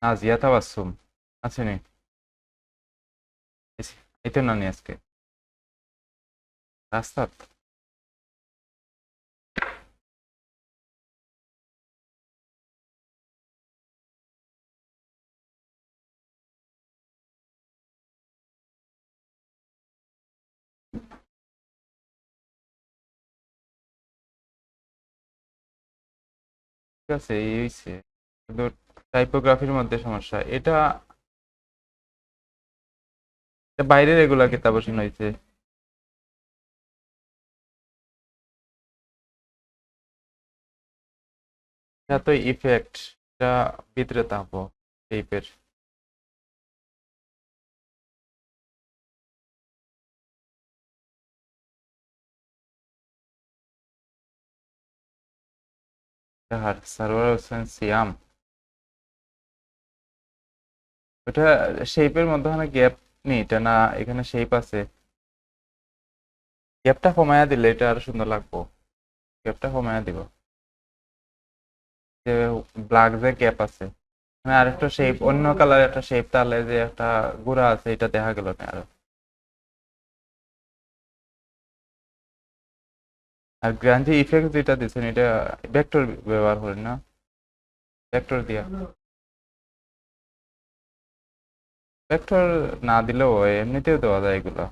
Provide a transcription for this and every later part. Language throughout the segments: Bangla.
নাজিয়া তাবাসসুম আছে নি? এই তো নানি আজকে রাস্তাত। ঠিক আছে, এই হইছে কিন্তু টাইপোগ্রাফির মধ্যে সমস্যা এটা। এটা বাইরের এগুলা কিতাব হইছে। এটা তো ইফেক্ট, এটা ভিতরে থাকবো টাইপের। আর সার্ভার হোসেন সিয়াম, ওটা শেপের মধ্যে গ্যাপ নেই এটা না, এখানে শেপ আছে। গ্যাপটা কমায়া দিলে এটা আরো সুন্দর লাগবো। গ্যাপটা কমায়া দিব, যে ব্ল্যাক যে গ্যাপ আছে, মানে আরেকটা শেপ, অন্য কালার একটা শেপ, তাহলে যে একটা গুড়া আছে এটা দেখা গেল না আর। আর গ্রাঞ্জি ইফেক্ট যেটা দিচ্ছেন এটা ভেক্টর ব্যবহার করেন না? ভেক্টর দিয়া, ভেক্টর না দিলেও হয়, এমনিতেও দেওয়া যায় এগুলো।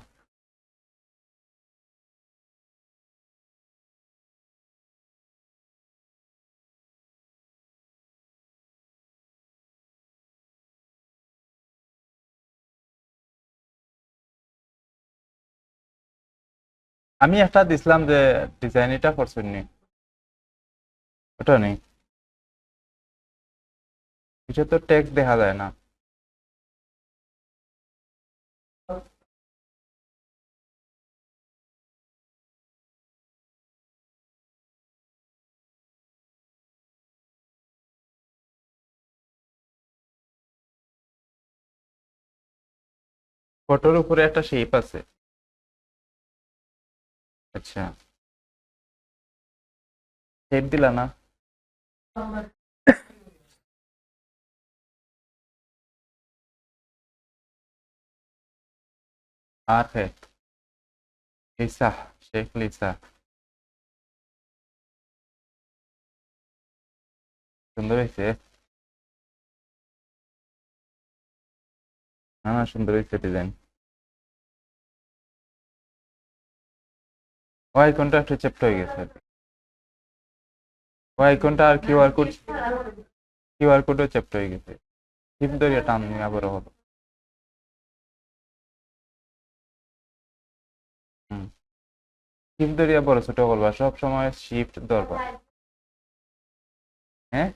আমি একটা দিছিলাম যে ডিজাইন, এটা করছেন নি? ওটা নেই, এটা তো টেক্সট দেখা যায় না। ফটোর উপরে একটা শেপ আছে। আচ্ছা, শেপ দিলা না? আর হে, লিসা, শেখ লিসা, সুন্দর হয়েছে। না না, সুন্দর হয়েছে ডিজাইন। ও আইকনটা একটু চেপটা হয়ে গেছে। ও আইকনটা আর কিউআর কোডও চেপটা হয়ে গেছে। টিপ ধরিয়া টান নিয়ে আবার হলো। হুম, টিপ ধরিয়া বড় ছোট করবা, সব সময় শিফট ধরবা। হ্যাঁ,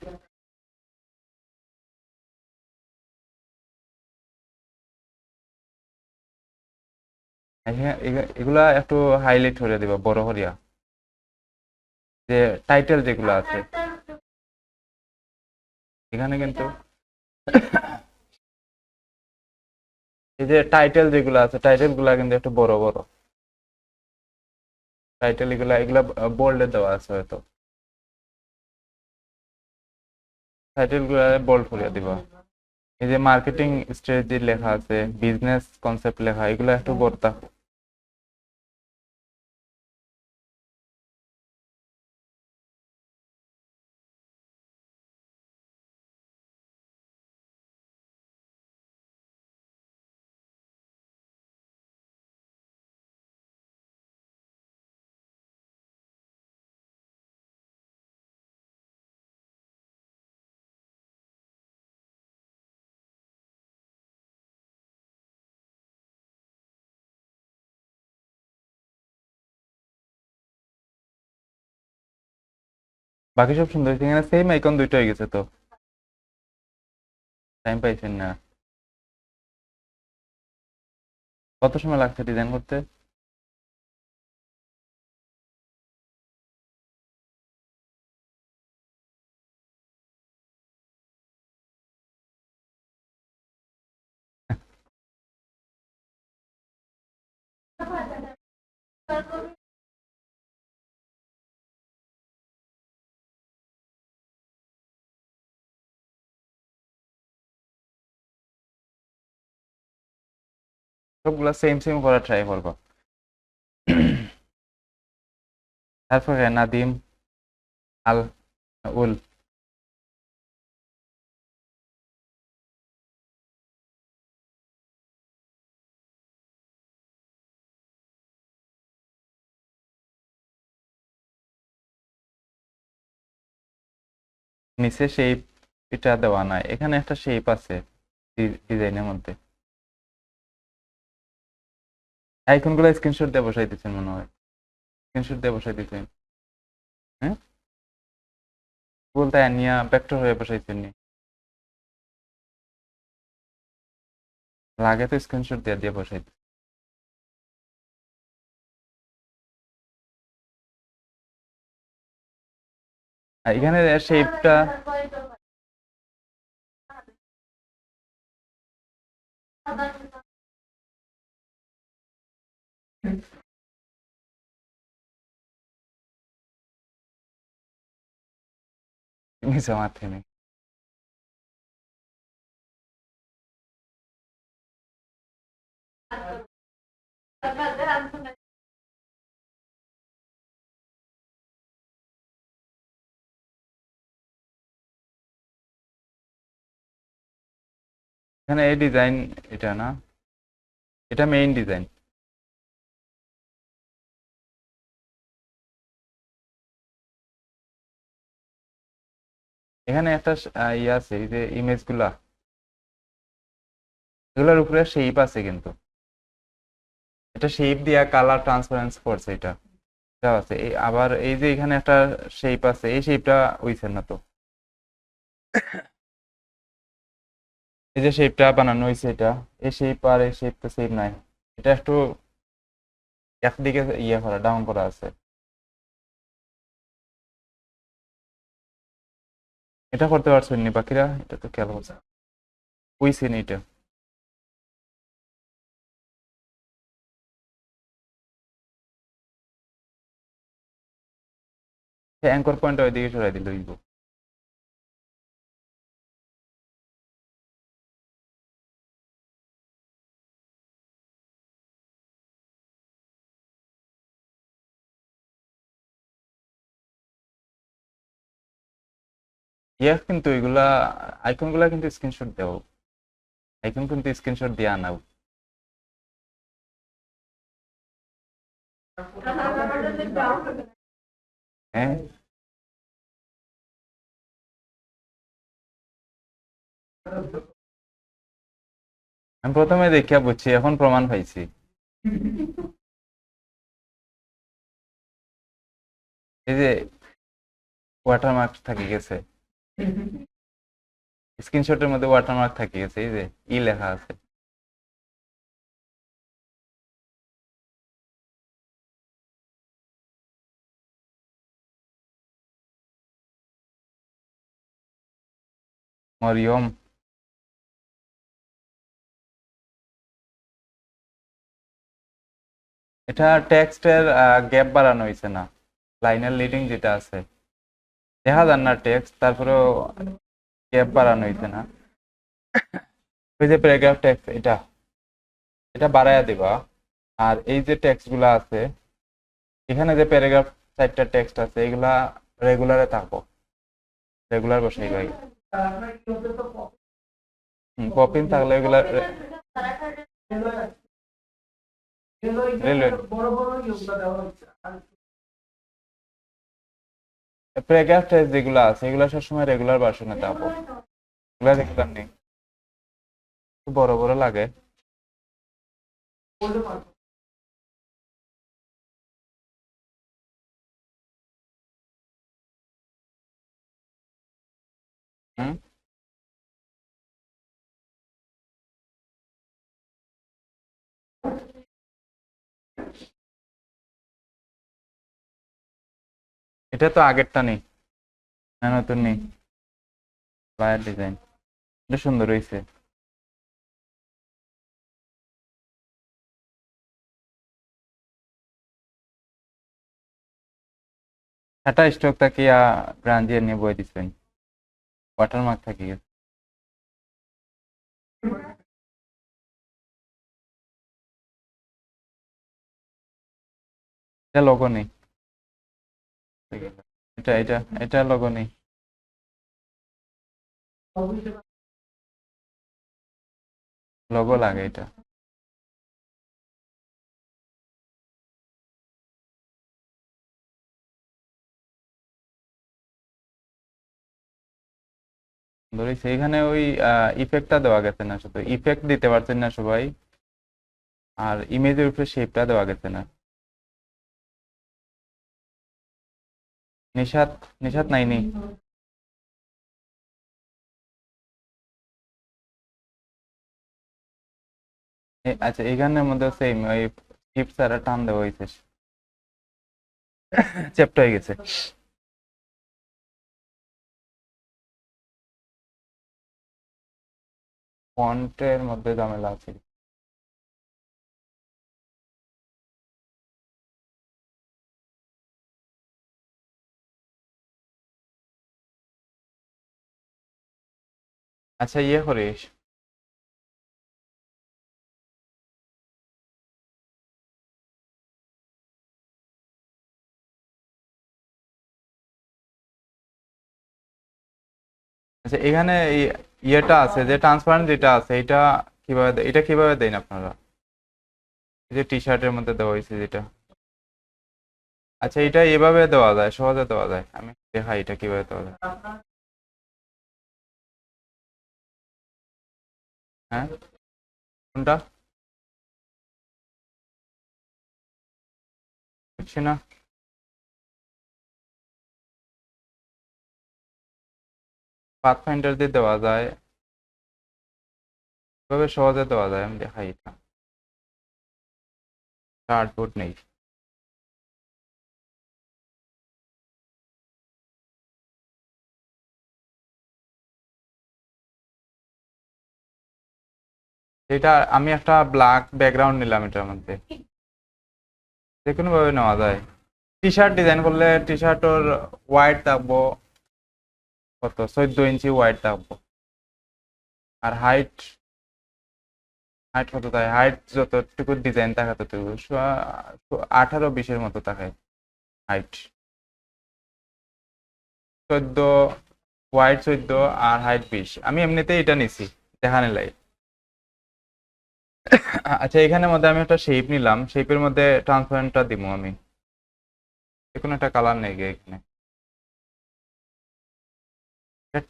এগুলা একটু হাইলাইট করে দিবা বড় করিয়া, যে টাইটেল যেগুলো আছে এখানে কিন্তু, এই যে টাইটেল যেগুলো আছে টাইটেল গুলা কিন্তু একটু বড় বড় টাইটেল, এগুলা এগুলা বোল্ডে দেওয়া আছে হয়তো। টাইটেল গুলা বোল্ড করে দিবা। এই যে মার্কেটিং স্ট্র্যাটেজি লেখা আছে, বিজনেস কনসেপ্ট লেখা, এগুলো একটু বড় থাকো। বাকি সব সুন্দর হয়েছে, এখানে সেম আইকন দুইটা হয়ে গেছে তো। টাইম পাইছেন না? কত সময় লাগছে ডিজাইন করতে? সবগুলা সেম সেম করা ট্রাই করবো। তারপরে নাদিম, আল, উল। নিচে শেপ এটা দেওয়া নাই, এখানে একটা শেপ আছে ডিজাইনের মধ্যে। আইকন গুলো স্ক্রিনশট দিয়ে বসাই দিচ্ছেন মনে হয়, স্ক্রিনশট দিয়ে বসাই দিচ্ছেন। হ্যাঁ, বলতে নিয়ে ভেক্টর হয়ে বসাইছেন নি, লাগে তো স্ক্রিনশট দিয়ে দিয়ে বসাই দিচ্ছেন। আর এখানে শেপটা নিচে মাথায় নেই। এখানে এই ডিজাইন, এটা না, এটা মেইন ডিজাইন। এখানে একটা ইয়ে আছে, এই যে ইমেজ গুলা, এগুলোর উপরে শেপ আছে কিন্তু, এটা শেপ দিয়া কালার ট্রান্সপারেন্স করছে এটা, এটা আছে। এই আবার এই যে এখানে একটা শেপ আছে, এই শেপটা হইছে না তো, এই যে শেপটা বানানো হয়েছে এটা, এই শেপ আর এই শেপ তো সেম নাই, এটা একটু একদিকে ইয়ে করা, ডাউন করা আছে। এটা করতে পারছেন নি বাকিরা? এটা তো খেয়াল করছে, হইছে নি এটা। অ্যাঙ্কর পয়েন্ট ওইদিকে সরাই দিল হইব। ইয়ে কিন্তু এগুলা আইকন গুলা কিন্তু স্ক্রিনশট দাও, আইকন কিন্তু স্ক্রিনশট দিয়ে আনাও। হ্যাঁ, আমি প্রথমে দেখিয়া বুঝছি, এখন প্রমাণ পাইছি। এই যে ওয়াটারমার্ক থাকি গেছে, স্ক্রিনশটের মধ্যে ওয়াটারমার্ক থাকি গেছে, এই যে ই লেখা আছে। মরিয়ম, এটা টেক্সটের গ্যাপ বাড়ানো হয়েছে না, লাইনের লিডিং যেটা আছে দেখা যান না টেক্সট, তারপরেও গ্যাপ বাড়ানো হয়েছে না। ওই যে প্যারাগ্রাফ টেক্সট, এটা এটা বাড়ায়া দিবা। আর এই যে টেক্সট গুলা আছে, এখানে যে প্যারাগ্রাফ 4টা টেক্সট আছে, এগুলা রেগুলারে থাকবো, রেগুলার বসাই ভাই। পপিং থাকলে এগুলা রেলওয়ে প্যারাগ্রাফ টেক্সট যেগুলো আছে, এগুলো সবসময় রেগুলার ভার্সনে থাকবো, এগুলা দেখলাম নেই, একটু বড় বড় লাগে। হুম, এটা তো আগেরটা নেই, না নতুন নেই, বায়ার ডিজাইন, এটা সুন্দর হয়েছে। এটা স্টক থাকিয়া ব্রাঞ্জিয়া নিয়ে বই দিচ্ছেন, ওয়াটারমার্ক থাকি গেছে। এটা লোগো নেই, এটা এটা এটা লোগো নেই। লোগো লাগে এটা। ধরি সেইখানে ওই ইফেক্টটা দেওয়া গেছে না, শুধু ইফেক্ট দিতে পারছেন না সবাই, আর ইমেজের উপরে শেপটা দেওয়া গেছে না। নিশাত, নিশাত নাইনি। আচ্ছা, এখানের মধ্যে সেম ওই শিপ ছাড়া টান দেওয়া হয়েছে, চ্যাপ্টা হয়ে গেছে। ফন্টের মধ্যে ঝামেলা আছে। আচ্ছা, ইয়ে করিস, আচ্ছা এখানে ইয়েটা আছে যে ট্রান্সপারেন্ট যেটা আছে, এটা কিভাবে এটা কিভাবে দেন আপনারা? এই যে টি শার্টের মধ্যে দেওয়া হয়েছে যেটা। আচ্ছা, এটা এভাবে দেওয়া যায়, সহজে দেওয়া যায়, আমি দেখাই এটা কিভাবে দেওয়া যায়। হ্যাঁ, কোনটা? বুঝছি না। পাথ ফাইন্ডার দিয়ে দেওয়া যায়, এভাবে সহজে দেওয়া যায়, আমি দেখাই এটা। চার্টবোর্ড নেই। এটা আমি একটা ব্ল্যাক ব্যাকগ্রাউন্ড নিলাম এটার মধ্যে, যে কোনো ভাবে নেওয়া যায়। টি শার্ট ডিজাইন করলে টি শার্ট ওর ওয়াইড থাকবো কত, 14 ইঞ্চি ওয়াইড থাকবো। আর হাইট, হাইট কত থাকে, হাইট যতটুকু ডিজাইন থাকে ততটুকু 18-20-এর মতো থাকে হাইট। 14, ওয়াইড 14 আর হাইট 20, আমি এমনিতে এটা নিছি দেখানে লাই। আচ্ছা, এখানের মধ্যে আমি একটা শেপ নিলাম, শেপের মধ্যে ট্রান্সপারেন্টটা দিব আমি, যে কোনো একটা কালার নেই গিয়ে এখানে।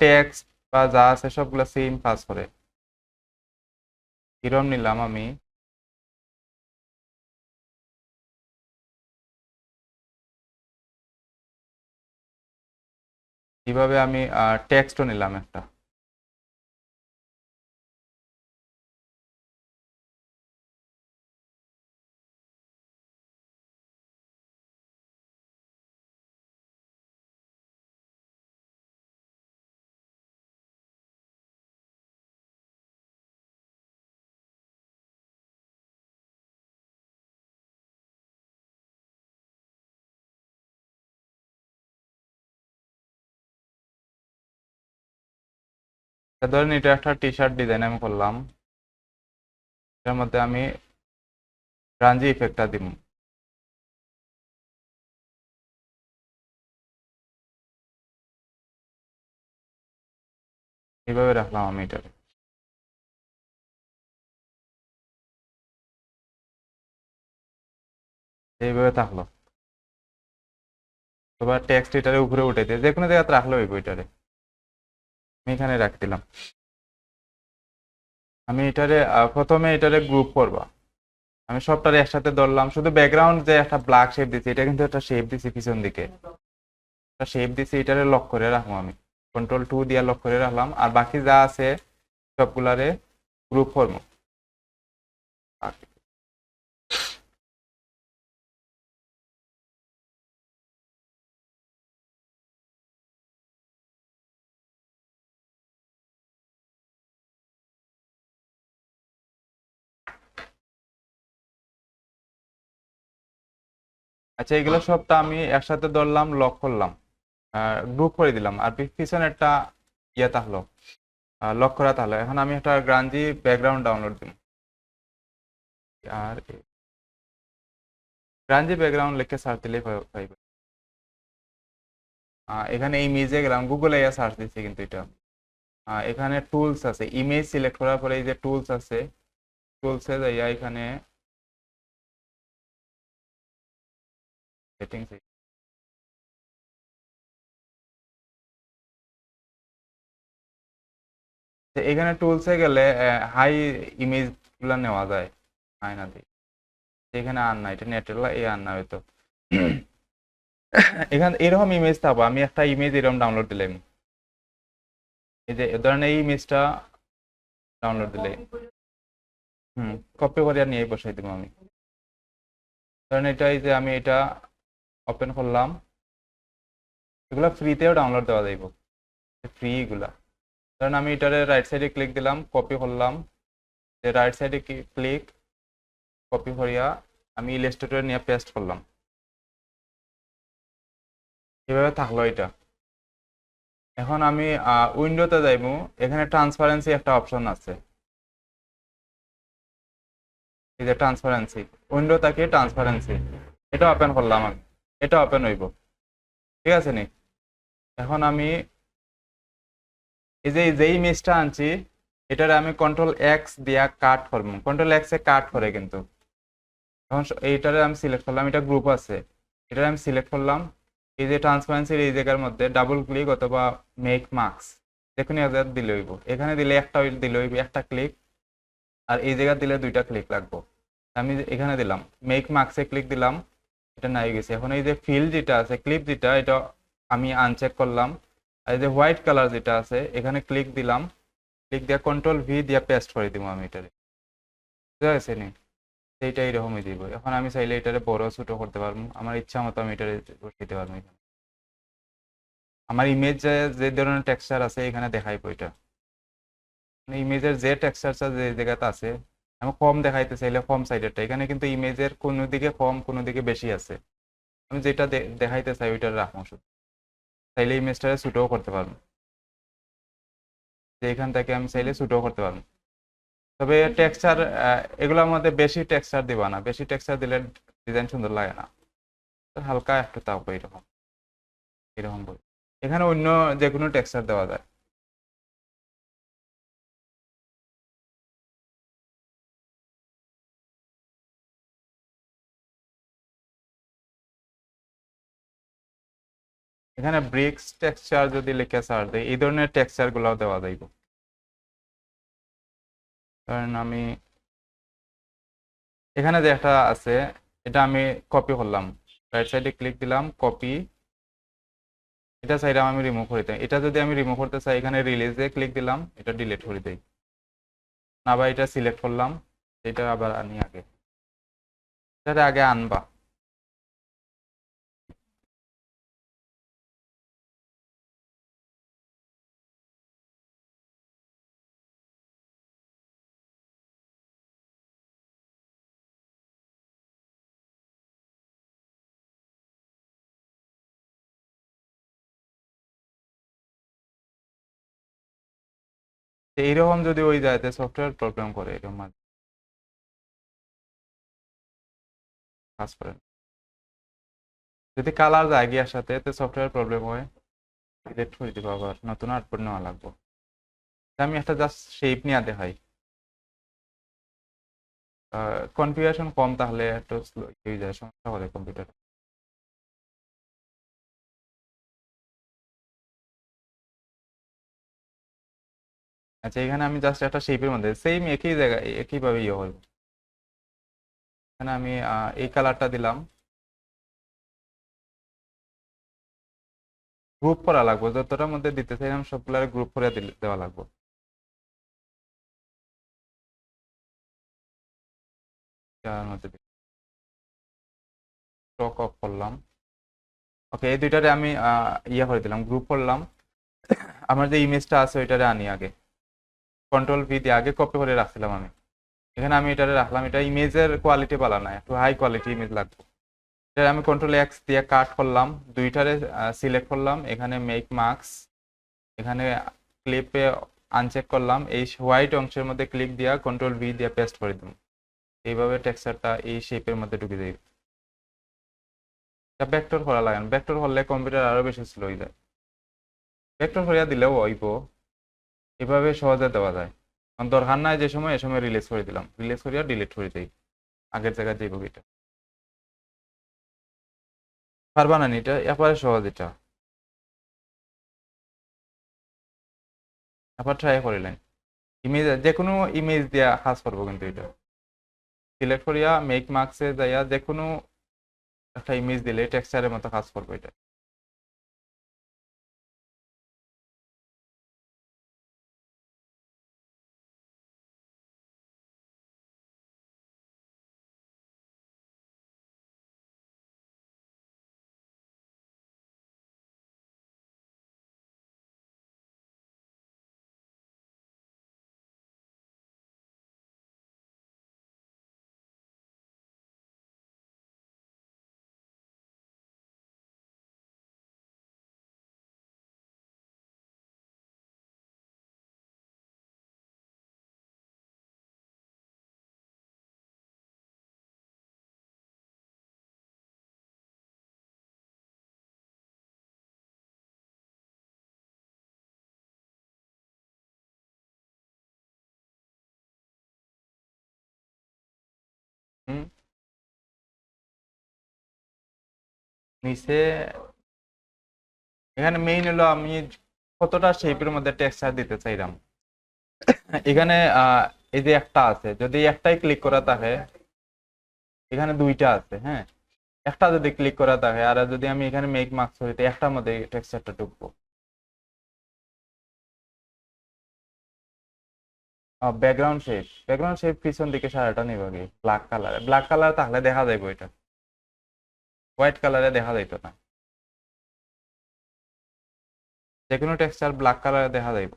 টেক্সট বা যা আছে সবগুলো সেম কাজ করে। হিরম নিলাম আমি, কিভাবে আমি টেক্সটও নিলাম একটা। ধরেন এটা একটা টি শার্ট ডিজাইন আমি করলাম, এটার মধ্যে আমি রাঞ্জি ইফেক্টটা দিব, এইভাবে রাখলাম আমি এটারে, এইভাবে থাকলো। এবার টেক্সট এটারে উপরে উঠে দিয়ে যে কোনো জায়গাতে রাখলে হইব এটারে, আমি এখানে রাখি দিলাম। আমি এটারে প্রথমে এটারে গ্রুপ করবা, আমি সবটারে একসাথে ধরলাম, শুধু ব্যাকগ্রাউন্ড যে একটা ব্ল্যাক শেপ দিছি, এটা কিন্তু একটা শেপ দিছি পিছন দিকে, একটা শেপ দিছি, এটারে লক করে রাখবো আমি, Ctrl+2 দিয়ে লক করে রাখলাম, আর বাকি যা আছে সবগুলারে গ্রুপ করবো। আচ্ছা, এগুলো সবটা আমি একসাথে ধরলাম, লক করলাম, গ্রুপ করে দিলাম, আর পিছনে একটা ইয়ে থাকলো, লক করা থাকলো। এখন আমি একটা গ্রাঞ্জি ব্যাকগ্রাউন্ড ডাউনলোড দিব, আর গ্রাঞ্জি ব্যাকগ্রাউন্ড লিখে সার্চ দিলেই পাইবে। এখানে ইমেজে গেলাম, গুগলে সার্চ দিচ্ছি কিন্তু এটা। এখানে টুলস আছে, ইমেজ সিলেক্ট করার পরে এই যে টুলস আছে, টুলসে যাইয়া এখানে সেটিংস, এখানে টুলসে গেলে হাই ইমেজ গুলা নেওয়া যায় আয়না দিয়ে। এখানে আর না, এটা নেটের এই আর না হয়তো। এখানে এরকম ইমেজ থাকবো, আমি একটা ইমেজ এরকম ডাউনলোড দিলাম, এই যে ধরেন এই ইমেজটা ডাউনলোড দিলে কপি করে নিয়ে বসাই দেবো আমি। ধরেন এটা, এই যে আমি এটা ওপেন করলাম, এগুলা ফ্রিতেও ডাউনলোড দেওয়া যাইব, ফ্রি এগুলা। ধরেন আমি এটারে রাইট সাইডে ক্লিক দিলাম, কপি করলাম, যে রাইট সাইডে ক্লিক, কপি করিয়া আমি ইলাস্ট্রেটরে নিয়ে পেস্ট করলাম, এভাবে থাকলো এটা। এখন আমি উইন্ডোতে যাইব, এখানে ট্রান্সপারেন্সি একটা অপশন আছে, এই যে ট্রান্সপারেন্সি, উইন্ডো থেকে ট্রান্সপারেন্সি, এটা ওপেন করলাম আমি, এটা ওপেন হইব, ঠিক আছে নি। এখন আমি এই যে যেই ইমেজটা আনছি, এটারে আমি কন্ট্রোল এক্স দিয়া কাট করবো, কন্ট্রোল এক্স এ কাট করে কিন্তু। এখন এইটারে আমি সিলেক্ট করলাম, এটা গ্রুপ আছে, এটারে আমি সিলেক্ট করলাম, এই যে ট্রান্সপারেন্সির এই জায়গার মধ্যে ডাবল ক্লিক অথবা মেক মার্কস দেখুন দিলে হইব, এখানে দিলে একটা দিলে হইব একটা ক্লিক, আর এই জায়গা দিলে দুইটা ক্লিক লাগবো। আমি এখানে দিলাম মেক মার্কসে ক্লিক দিলাম, এটা নাই গেছে। এখন এই যে ফিল যেটা আছে, ক্লিপ যেটা, এটা আমি আনচেক করলাম, আর এই যে হোয়াইট কালার যেটা আছে এখানে ক্লিক দিলাম, ক্লিক দিয়ে কন্ট্রোল ভি দিয়ে পেস্ট করে দিব আমি এটারে, বুঝা গেছে নি। এইটা এইরকমই দিব। এখন আমি চাইলে এটারে বড় ছোট করতে পারবো, আমার ইচ্ছা মতো আমি এটারে বসাইতে পারবো। আমার ইমেজ যে ধরনের টেক্সচার আছে এখানে দেখাইবো এটা, ইমেজের যে টেক্সচারটা যে জায়গাতে আছে, আমি কম দেখাইতে চাইলে কম সাইডেরটা, এখানে কিন্তু ইমেজের কোনো দিকে কম কোনো দিকে বেশি আছে, আমি যেটা দেখাইতে চাই ওইটা রাখবো শুধু, চাইলে ইমেজটারে ছোটও করতে পারবো, যে এখান থেকে আমি চাইলে ছোটও করতে পারবো। তবে টেক্সচার এগুলোর মধ্যে বেশি টেক্সচার দিবা না, বেশি টেক্সচার দিলে ডিজাইন সুন্দর লাগে না, হালকা একটু থাকবো এরকম, এরকম বই। এখানে অন্য যে কোনো টেক্সচার দেওয়া যায়। এখানে ব্রিক্স টেক্সচার যদি লিখে সার্চ দিই, এই ধরনের টেক্সচার গুলাও দেওয়া যাইব। কারণ আমি এখানে যে একটা আছে, এটা আমি কপি করলাম, রাইট সাইডে ক্লিক দিলাম, কপি, এটা চাইলে আমি রিমুভ করে দিই। এটা যদি আমি রিমুভ করতে চাই, এখানে রিলিজে ক্লিক দিলাম, এটা ডিলিট করে দিই। না বা এটা সিলেক্ট করলাম, এটা আবার আনি আগে, এটা আগে আনবা। এইরকম যদি ওই যায় সফটওয়্যার প্রবলেম করে, এরকম কাজ করে না। যদি কালার যায় গিয়ার সাথে তো সফটওয়্যার প্রবলেম হয়, ডিলিট করে দিব, আবার নতুন আউটপুট নেওয়া লাগবে। আমি একটা জাস্ট শেপ নিয়ে দেখাই, কনফিগারেশন কম তাহলে একটু স্লো হয়ে যায়, সমস্যা করে কম্পিউটার। আচ্ছা, এখানে আমি জাস্ট একটা শেপের মধ্যে সেম একই জায়গায় একইভাবে ইয়ে হইব। এখানে আমি এই কালারটা দিলাম, গ্রুপ করা লাগবে, যতটার মধ্যে দিতে চাইলাম সবগুলার গ্রুপ করে দেওয়া লাগবে। যার মধ্যে স্টক অফ করলাম, ওকে, এই দুইটারে আমি ইয়ে করে দিলাম, গ্রুপ করলাম। আমার যে ইমেজটা আছে ওইটারে আনি আগে, কন্ট্রোল ভি দিয়ে আগে কপি করে রাখছিলাম আমি, এখানে আমি এটারে রাখলাম। এটা ইমেজের কোয়ালিটি ভালো না, একটু হাই কোয়ালিটি ইমেজ লাগবে। এটা আমি কন্ট্রোল এক্স দিয়ে কাট করলাম, দুইটারে সিলেক্ট করলাম, এখানে মেক মার্কস, এখানে ক্লিপে আনচেক করলাম, এই হোয়াইট অংশের মধ্যে ক্লিক দিয়া কন্ট্রোল ভি দিয়ে পেস্ট করে দিলাম, এইভাবে টেক্সচারটা এই শেপের মধ্যে ঢুকে যাবে। ভেক্টর করা লাগে না, ভেক্টর করলে কম্পিউটার আরো বেশি স্লো হয়ে যায়। ভেক্টর করিয়া দিলেও হইব, এভাবে সহজে দেওয়া যায়। কারণ দরকার নাই যে সময় এ সময় রিলিজ করে দিলাম, রিলিজ করিয়া ডিলিট করে দিই, আগের জায়গায় যাইব এটা। পারবা না নি? এটা একেবারে সহজ, এটা আবার ট্রাই করিলেন। ইমেজ, যে কোনো ইমেজ দিয়া কাজ করবো কিন্তু এটা সিলেক্ট করিয়া মেক মার্কসে যাইয়া যে কোনো একটা ইমেজ দিলে টেক্সচারের মতো কাজ করবো এটা। হুম, নিচে এখানে মেইন হলো আমি কতটা শেপের মধ্যে টেক্সচার দিতে চাইলাম। এখানে এই যে একটা আছে, যদি একটাই ক্লিক করা থাকে, এখানে দুইটা আছে, হ্যাঁ, একটা যদি ক্লিক করা থাকে আর যদি আমি এখানে মেক মার্কস হইতে একটার মধ্যে টেক্সচারটা ঢুকবো। ব্যাকগ্রাউন্ড শেপ পিছন দিকে সারাটা নিবাগে ব্ল্যাক কালারে, ব্ল্যাক কালার তাহলে দেখা যাইব, এটা হোয়াইট কালারে দেখা যাইতো না। যে কোনো টেক্সচার ব্ল্যাক কালারে দেখা যাইব।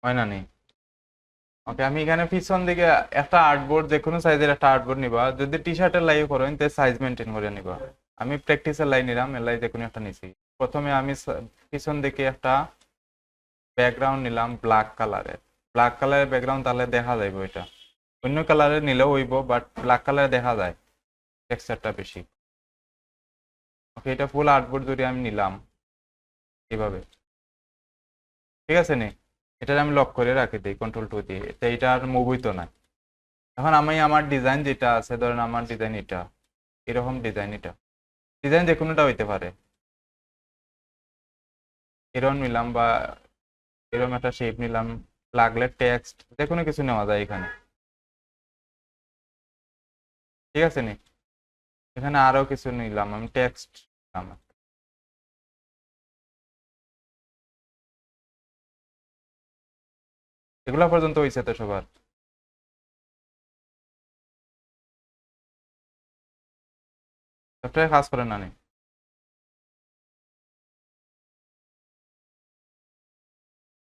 হয় না নি? ওকে, আমি এখানে পিছন দিকে একটা আর্টবোর্ড, যে কোনো সাইজের একটা আর্টবোর্ড নিবা। যদি টি শার্টের লাইভ করেন তে সাইজ মেনটেন করে নিবা। আমি প্র্যাকটিসের লাই নিলাম, এর লাই যে কোনো একটা নিছি। প্রথমে আমি পিছন দিকে একটা ব্যাকগ্রাউন্ড নিলাম ব্ল্যাক কালারের। ব্ল্যাক কালারের ব্যাকগ্রাউন্ড তাহলে দেখা যাইব এটা। অন্য কালারের নিলেও হইব, বাট ব্ল্যাক কালারে দেখা যায় টেক্সচারটা বেশি। ওকে, এটা ফুল আর্টবোর্ড যদি আমি নিলাম এইভাবে, ঠিক আছে নি? এটা আমি লক করে রাখি দিই কন্ট্রোল 2 দিয়ে, তো এটা আর মুভ হইতো না। এখন আমি আমার ডিজাইন যেটা আছে, ধরেন আমার ডিজাইন এটা, এরকম ডিজাইন, এটা ডিজাইন যে কোনোটা হইতে পারে। এরকম নিলাম বা এরকম একটা শেপ নিলাম, লাগলে টেক্সট যে কোনো কিছু নেওয়া যায় এখানে, ঠিক আছে নি? এখানে আরো কিছু নিলাম, আমি টেক্সট নিলাম। এগুলো পর্যন্ত হইছে তো সবার? সবটাই কাজ করে না নি?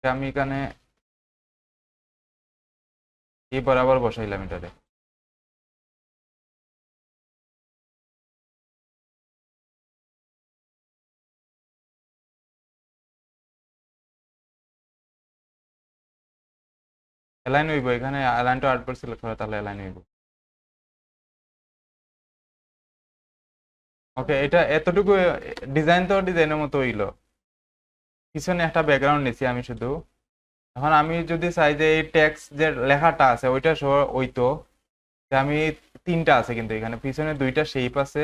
আমি এখানে এই বরাবর বসাইলাম এটারে। অ্যালাইন হইব, এখানে অ্যালাইন টু আর্টবোর্ড সিলেক্ট করে তাহলে অ্যালাইন হইব। ওকে, এটা এতটুকু ডিজাইন তো ডিজাইনের মতো হইলো। পিছনে একটা ব্যাকগ্রাউন্ড নিছি আমি শুধু। এখন আমি যদি চাই যে এই টেক্সট যে লেখাটা আছে ওইটা শো হইতো, যে আমি তিনটা আছে কিন্তু এখানে পিছনে দুইটা শেপ আছে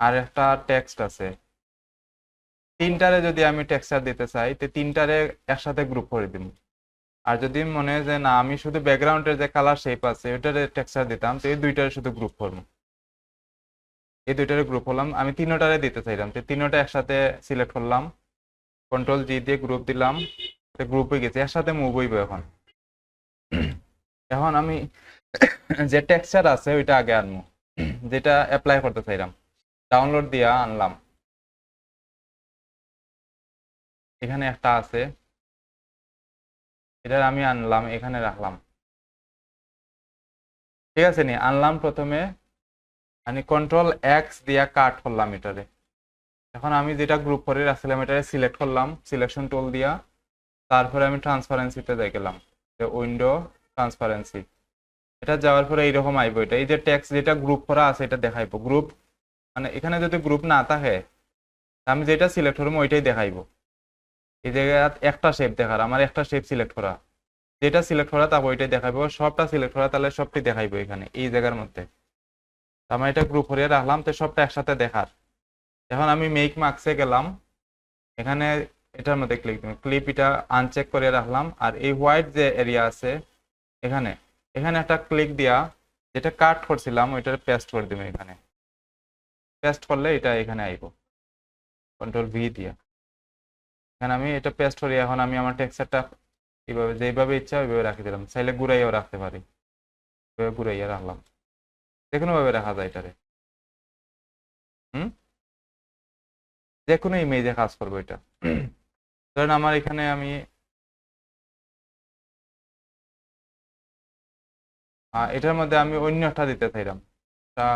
আর একটা টেক্সট আছে। তিনটারে যদি আমি টেক্সচার দিতে চাই তো তিনটারে একসাথে গ্রুপ করে দিব। আর যদি মনে হয় যে না আমি শুধু ব্যাকগ্রাউন্ডের যে কালার শেপ আছে ওইটারে টেক্সচার দিতাম, তো এই দুইটারে শুধু গ্রুপ করবো। এই দুইটারে গ্রুপ হলাম, আমি তিনটারে দিতে চাইলাম, তো তিনটা একসাথে সিলেক্ট করলাম, কন্ট্রোল জি দিয়ে গ্রুপ দিলাম। গ্রুপ হয়ে গেছে, এর সাথে মুভ হইব এখন। এখন আমি যে টেক্সচার আছে ওইটা আগে আনবো, যেটা অ্যাপ্লাই করতে চাইলাম, ডাউনলোড দিয়া আনলাম। এখানে একটা আছে, এটা আমি আনলাম, এখানে রাখলাম, ঠিক আছে নি? আনলাম প্রথমে, আমি কন্ট্রোল এক্স দিয়া কাট করলাম এটারে। এখন আমি যেটা গ্রুপ করে রাখছিলাম এটারে সিলেক্ট করলাম সিলেকশন টুল দিয়া, তারপরে আমি ট্রান্সপারেন্সিতে দেখলাম, উইন্ডো ট্রান্সপারেন্সি। এটা যাওয়ার পরে এইরকম আইবো, এটা এই যে টেক্সট যেটা গ্রুপ করা আছে এটা দেখাইবো। গ্রুপ মানে এখানে যদি গ্রুপ না থাকে, আমি যেটা সিলেক্ট করবো ওইটাই দেখাইবো। এই জায়গায় একটা শেপ দেখার, আমার একটা শেপ সিলেক্ট করা, যেটা সিলেক্ট করা তারপর ওইটাই দেখাইবো। সবটা সিলেক্ট করা তাহলে সবটি দেখাইবো এখানে এই জায়গার মধ্যে। আমি এটা গ্রুপ করে রাখলাম তো সবটা একসাথে দেখার। এখন আমি মেক মার্কসে গেলাম, এখানে এটার মধ্যে ক্লিক দিলাম, ক্লিপ এটা আনচেক করে রাখলাম। আর এই হোয়াইট যে এরিয়া আছে এখানে, এখানে একটা ক্লিক দিয়া যেটা কাট করছিলাম ওইটা পেস্ট করে দিব। এখানে পেস্ট করলে এটা এখানে আইব, কন্ট্রোল ভি দিয়া। এখানে আমি এটা পেস্ট করি। এখন আমি আমার টেক্সচারটা এইভাবে যেভাবে ইচ্ছা ওইভাবে রাখি দিলাম, চাইলে ঘুরাইয়াও রাখতে পারি, এভাবে ঘুরাইয়া রাখলাম, যে কোনো ভাবে রাখা যায় এটারে। হুম, যে কোনো ইমেজে কাজ করবো এটা। ধরেন আমার এখানে আমি এটার মধ্যে আমি অন্য একটা দিতে চাইলাম, তা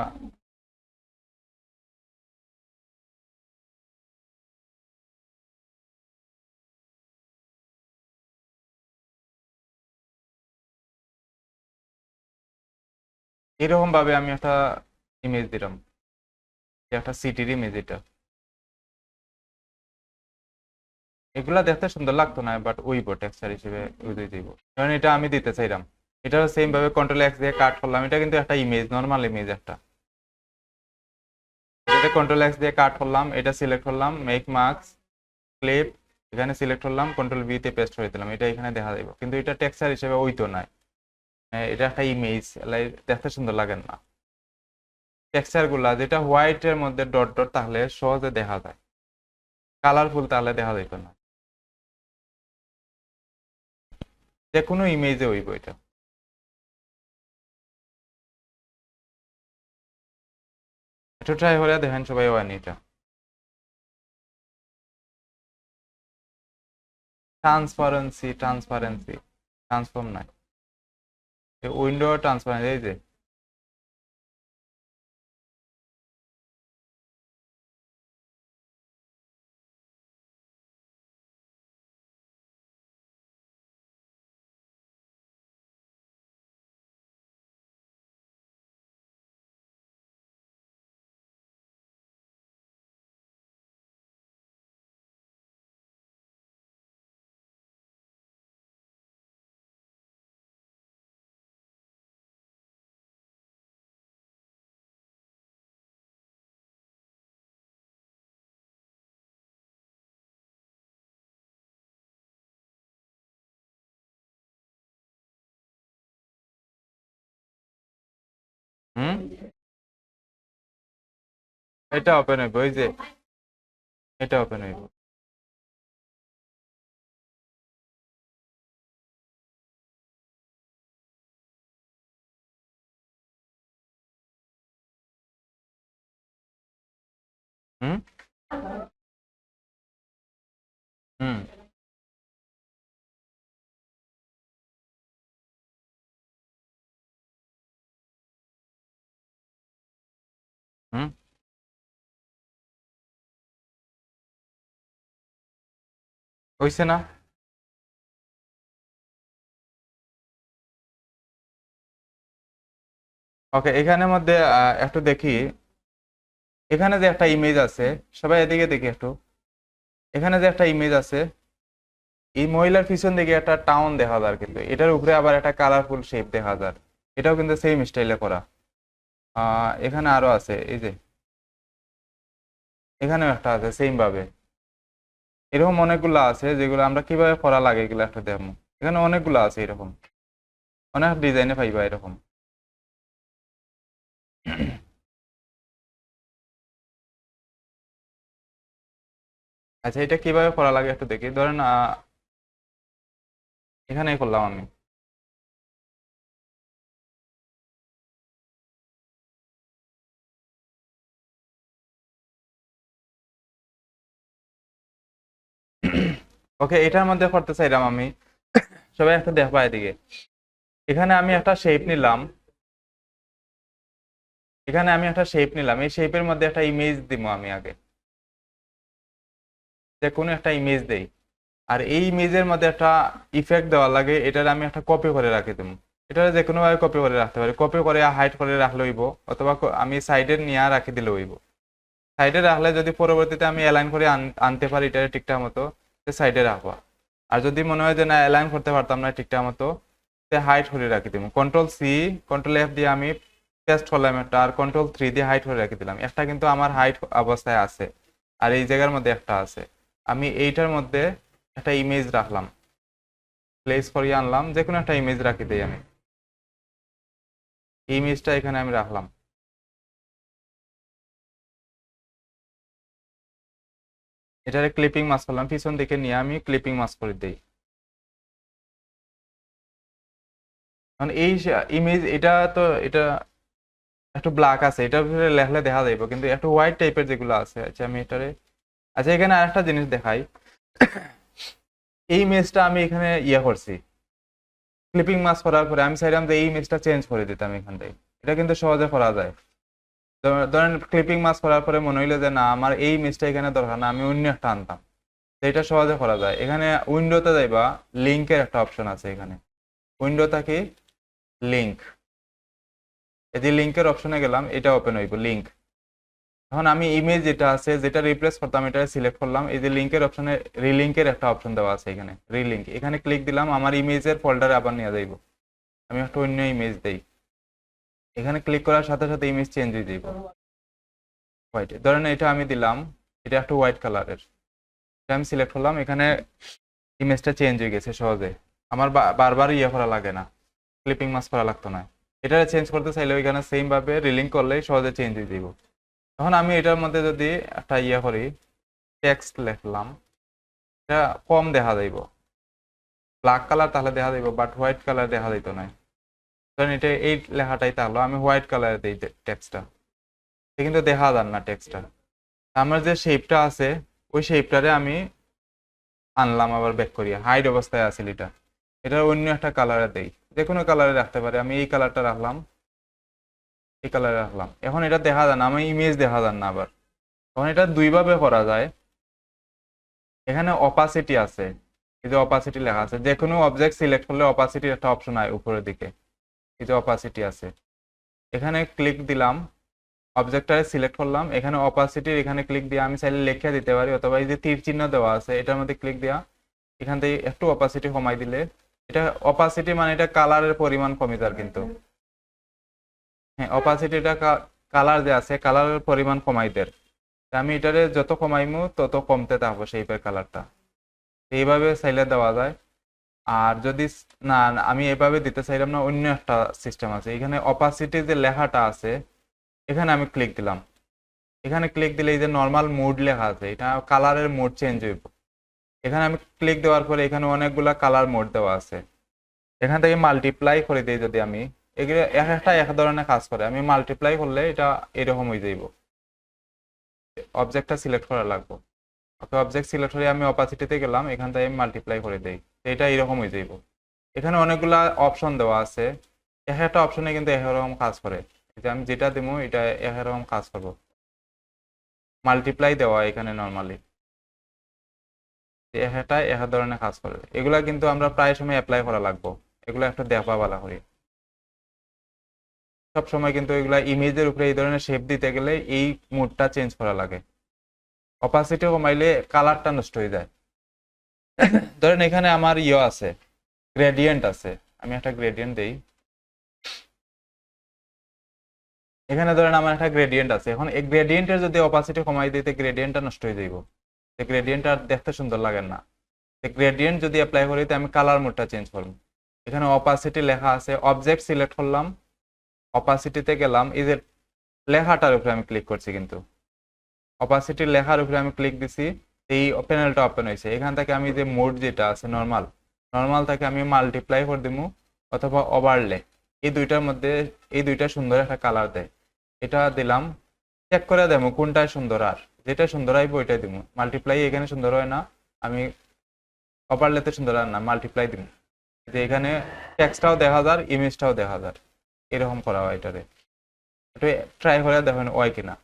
এরকম ভাবে আমি একটা ইমেজ দিলাম, একটা সিটির ইমেজ। এটা এগুলা দেখতে সুন্দর লাগতো না, বাট ওই টেক্সচার হিসেবে ইউজ দিব। কারণ এটা আমি দিতে চাইলাম, এটা সেম ভাবে কন্ট্রোল এক্স দিয়ে কাট করলাম। এটা কিন্তু একটা ইমেজ, নর্মাল ইমেজ একটা। এটা কন্ট্রোল এক্স দিয়ে কাট করলাম, এটা সিলেক্ট করলাম, মেক মার্কস, ক্লিপ, এখানে সিলেক্ট করলাম, কন্ট্রোল ভি তে পেস্ট করে দিলাম। এটা এখানে দেখা যাবে, কিন্তু এটা টেক্সচার হিসেবে ওই তো নাই। এটা একটা ইমেজ, দেখতে সুন্দর লাগে না। টেক্সচার গুলা যেটা হোয়াইট এর মধ্যে ডট ডট তাহলে সহজে দেখা যায়, কালারফুল তাহলে দেখা যেত না। যে কোনো ইমেজে হইব এটা। একটু ট্রাই করে দেখেন সবাই ওয়ান। এটা ট্রান্সপারেন্সি, ট্রান্সপারেন্সি, ট্রান্সফর্ম নাই, উইন্ডো ট্রান্সপারেন্সি, এই যে হুম, এটা ওপেন হইব, ওই যে এটা ওপেন হইব। হুম হুম হুম, হইছে না? ওকে, এখানের মধ্যে একটু দেখি, এখানে যে একটা ইমেজ আছে, সবাই এদিকে দেখি একটু। এখানে যে একটা ইমেজ আছে, এই মহিলার পিছন দিকে একটা টাউন দেখা যায়, কিন্তু এটার উপরে আবার একটা কালারফুল শেপ দেখা যায়। এটাও কিন্তু সেম স্টাইলে করা। এখানে আরো আছে, এই যে এখানেও একটা আছে সেম ভাবে। এরকম অনেকগুলো আছে যেগুলো আমরা কিভাবে করা লাগে এগুলো একটা দেখবো। এখানে অনেকগুলো আছে এরকম, অনেক ডিজাইনে পাইবা এরকম। আচ্ছা, এটা কিভাবে করা লাগে একটু দেখি। ধরেন এখানেই করলাম আমি। ওকে, এটার মধ্যে করতে চাইলাম আমি, সবাই একটা দেখবা এদিকে। এখানে আমি একটা শেপ নিলাম, এই শেপের মধ্যে একটা ইমেজ দিব আমি আগে, যে কোনো একটা ইমেজ দেই। আর এই ইমেজের মধ্যে একটা ইফেক্ট দেওয়া লাগে, এটার আমি একটা কপি করে রাখি দেবো। এটা যে কোনো ভাবে কপি করে রাখতে পারি, কপি করে হাইড করে রাখলে হইব, অথবা আমি সাইডে নিয়ে রাখি দিলে হইব। সাইডে রাখলে যদি পরবর্তীতে আমি অ্যালাইন করে আনতে পারি এটা ঠিকঠাক মতো, সাইডে রাখবো। আর যদি মনে হয় যে না অ্যালাইন করতে পারতাম না ঠিকঠাক মতো, হাইড করে রাখি দিব। কন্ট্রোল-C কন্ট্রোল-F দিয়ে আমি পেস্ট করলাম একটা, আর কন্ট্রোল-3 দিয়ে হাইড করে রাখি দিলাম একটা, কিন্তু আমার হাইড অবস্থায় আছে। আর এই জায়গার মধ্যে একটা আছে, আমি এইটার মধ্যে একটা ইমেজ রাখলাম, প্লেস করিয়ে আনলাম, যে কোনো একটা ইমেজ রাখি দিই আমি। এই ইমেজটা এখানে আমি রাখলাম। এটারে ক্লিপিং মাস্ক করলাম, পিছন দিকে নিয়ে আমি ক্লিপিং মাস্ক করে দিই। কারণ এই ইমেজ এটা তো এটা একটু ব্ল্যাক আছে, এটার ভিতরে লেখলে দেখা যাইব, কিন্তু একটু হোয়াইট টাইপের যেগুলো আছে। আচ্ছা আমি এটারে, আচ্ছা এখানে আরেকটা জিনিস দেখাই। এই ইমেজটা আমি এখানে ইয়ে করছি, ক্লিপিং মাস্ক করার পরে আমি চাইলাম যে এই ইমেজটা চেঞ্জ করে দিতাম এখান থেকে। এটা কিন্তু সহজে করা যায়। ধরেন ক্লিপিং মাস্ক করার পরে মনে হইলো যে না আমার এই ইমেজটা এখানে দরকার না, আমি অন্য একটা আনতাম, তো এটা সহজে করা যায়। এখানে উইন্ডোতে যাইবা, লিঙ্কের একটা অপশন আছে এখানে, উইন্ডো থাকি লিঙ্ক, এই যে লিঙ্কের অপশনে গেলাম, এটা ওপেন হইব লিঙ্ক। এখন আমি ইমেজ যেটা আছে, যেটা রিপ্লেস করতাম, এটা সিলেক্ট করলাম। এই যে লিঙ্কের অপশনে রিলিঙ্কের একটা অপশন দেওয়া আছে এখানে, রিলিঙ্ক, এখানে ক্লিক দিলাম, আমার ইমেজের ফোল্ডারে আবার নিয়ে যাইব। আমি একটা অন্য ইমেজ দেই, এখানে ক্লিক করার সাথে সাথে ইমেজ চেঞ্জ হয়ে যাইব। হোয়াইট, ধরেন এটা আমি দিলাম, এটা একটা হোয়াইট কালারের, এটা আমি সিলেক্ট করলাম, এখানে ইমেজটা চেঞ্জ হয়ে গেছে সহজে। আমার বারবার ইয়ে করা লাগে না, ক্লিপিং মাস্ক করা লাগতো না। এটা চেঞ্জ করতে চাইলে ওইখানে সেম ভাবে রিলিঙ্ক করলেই সহজে চেঞ্জ হয়ে যাইব। এখন আমি এটার মধ্যে যদি একটা ইয়ে করি, টেক্সট লিখলাম, এটা কম দেখা যাইব, ব্ল্যাক কালার তাহলে দেখা যাইব, বাট হোয়াইট কালার দেখা যাইতো না। কারণ এটা এই লেখাটাই তাহলে আমি হোয়াইট কালারে দিই টেক্সটটা, কিন্তু দেখা যান না টেক্সটটা। আমার যে শেপটা আছে ওই শেপটারে আমি আনলাম আবার ব্যাক করিয়া, হাইড অবস্থায় আছিল এটা, এটা অন্য একটা কালারে দেই, যে কোনো কালারে রাখতে পারি। আমি এই কালারটা রাখলাম, এই কালারে রাখলাম। এখন এটা দেখা যান না, আমি ইমেজ দেখা যান না আবার। এখন এটা দুইভাবে করা যায়। এখানে অপাসিটি আছে, এই যে অপাসিটি লেখা আছে, যে কোনো অবজেক্ট সিলেক্ট করলে অপাসিটির একটা অপশন হয় উপরের দিকে, এই যে অপাসিটি আছে, এখানে ক্লিক দিলাম, অবজেক্টটারে সিলেক্ট করলাম, এখানে অপাসিটির এখানে ক্লিক দিয়ে আমি চাইলে লিখে দিতে পারি, অথবা এই যে তীর চিহ্ন দেওয়া আছে এটার মধ্যে ক্লিক দেওয়া, এখান থেকে একটু অপাসিটি কমাই দিলে, এটা অপাসিটি মানে এটা কালারের পরিমাণ কমে যার, কিন্তু হ্যাঁ অপাসিটিটা কালার যে আছে কালারের পরিমাণ কমাই দের। আমি এটারে যত কমাইমু তত কমতে থাকবো শেপের কালারটা, এইভাবে চাইলে দেওয়া যায়। আর যদি না আমি এভাবে দিতে চাইলাম না, অন্য একটা সিস্টেম আছে, এখানে অপাসিটি যে লেখাটা আছে এখানে আমি ক্লিক দিলাম, এখানে ক্লিক দিলে এই যে নর্মাল মোড লেখা আছে, এটা কালারের মোড চেঞ্জ হইব। এখানে আমি ক্লিক দেওয়ার পরে এখানে অনেকগুলা কালার মোড দেওয়া আছে, এখান থেকে মাল্টিপ্লাই করে দিই যদি আমি, এগুলো এক একটা এক ধরনের কাজ করে। আমি মাল্টিপ্লাই করলে এটা এরকম হয়ে যাইব, অবজেক্টটা সিলেক্ট করা লাগবে। ওকে, অবজেক্ট সিলেক্ট করে আমি অপাসিটিতে গেলাম, এখান থেকে আমি মাল্টিপ্লাই করে দেই, এটা এরকম হয়ে যাইব। এখানে অনেকগুলা অপশন দেওয়া আছে, এক একটা অপশনে কিন্তু একরকম কাজ করে। যে আমি যেটা দেবো এটা একরকম কাজ করবো। মাল্টিপ্লাই দেওয়া এখানে নর্মালি একটা এক ধরনের কাজ করে, এগুলা কিন্তু আমরা প্রায় সময় অ্যাপ্লাই করা লাগবো, এগুলো একটা দেখবা ভালো করে। সব সময় কিন্তু এগুলা ইমেজের উপরে এই ধরনের শেপ দিতে গেলে এই মুডটা চেঞ্জ করা লাগে। অপাসিটি কমাইলে কালারটা নষ্ট হয়ে যায়। ধরেন এখানে আমার ইয়ে আছে, গ্রেডিয়েন্ট আছে, আমি একটা গ্রেডিয়েন্ট দেই। এখানে ধরেন আমার একটা গ্রেডিয়েন্ট আছে, এখন এই গ্রেডিয়েন্টের যদি অপাসিটি কমাই দিতে গ্রেডিয়েন্টটা নষ্ট হয়ে যাইব, গ্রেডিয়েন্টটা দেখতে সুন্দর লাগে না। গ্রেডিয়েন্ট যদি অ্যাপ্লাই করি তো আমি কালার মোডটা চেঞ্জ করব। এখানে অপাসিটি লেখা আছে, অবজেক্ট সিলেক্ট করলাম, অপাসিটিতে গেলাম, এই যে লেখাটার উপরে আমি ক্লিক করছি, কিন্তু অপাসিটি লেখার উপরে আমি ক্লিক দিছি, এই প্যানেলটা ওপেন হয়েছে। এখান থেকে আমি যে মোড যেটা আছে নর্মাল, নর্মাল থেকে আমি মাল্টিপ্লাই করে দিমু অথবা ওভারলে, এই দুইটার মধ্যে এই দুইটা সুন্দর একটা কালার দেয়, এটা দিলাম। চেক করে দেবো কোনটা সুন্দর, আর যেটা সুন্দর আইব ওইটাই দিব। মাল্টিপ্লাই এখানে সুন্দর হয় না, আমি ওভারলেতে সুন্দর হয় না, মাল্টিপ্লাই দিব, যে এখানে টেক্সটটাও দেখা যার ইমেজটাও দেখা যার, এরকম করা হয় এটারে। একটু ট্রাই করে দেখেন হয় কিনা।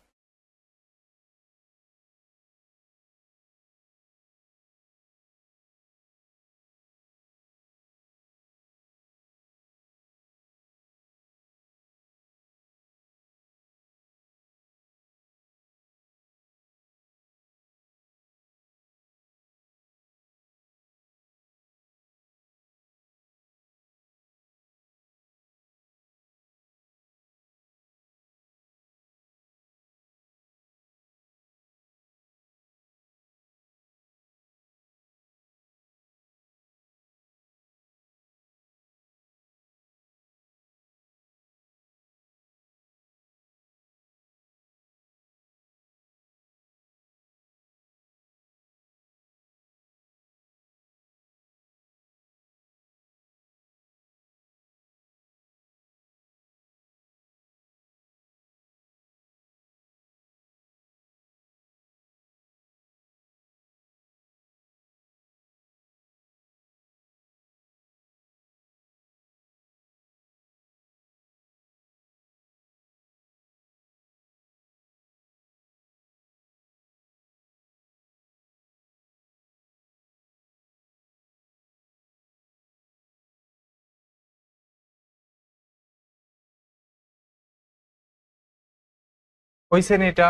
হইছে নি এটা?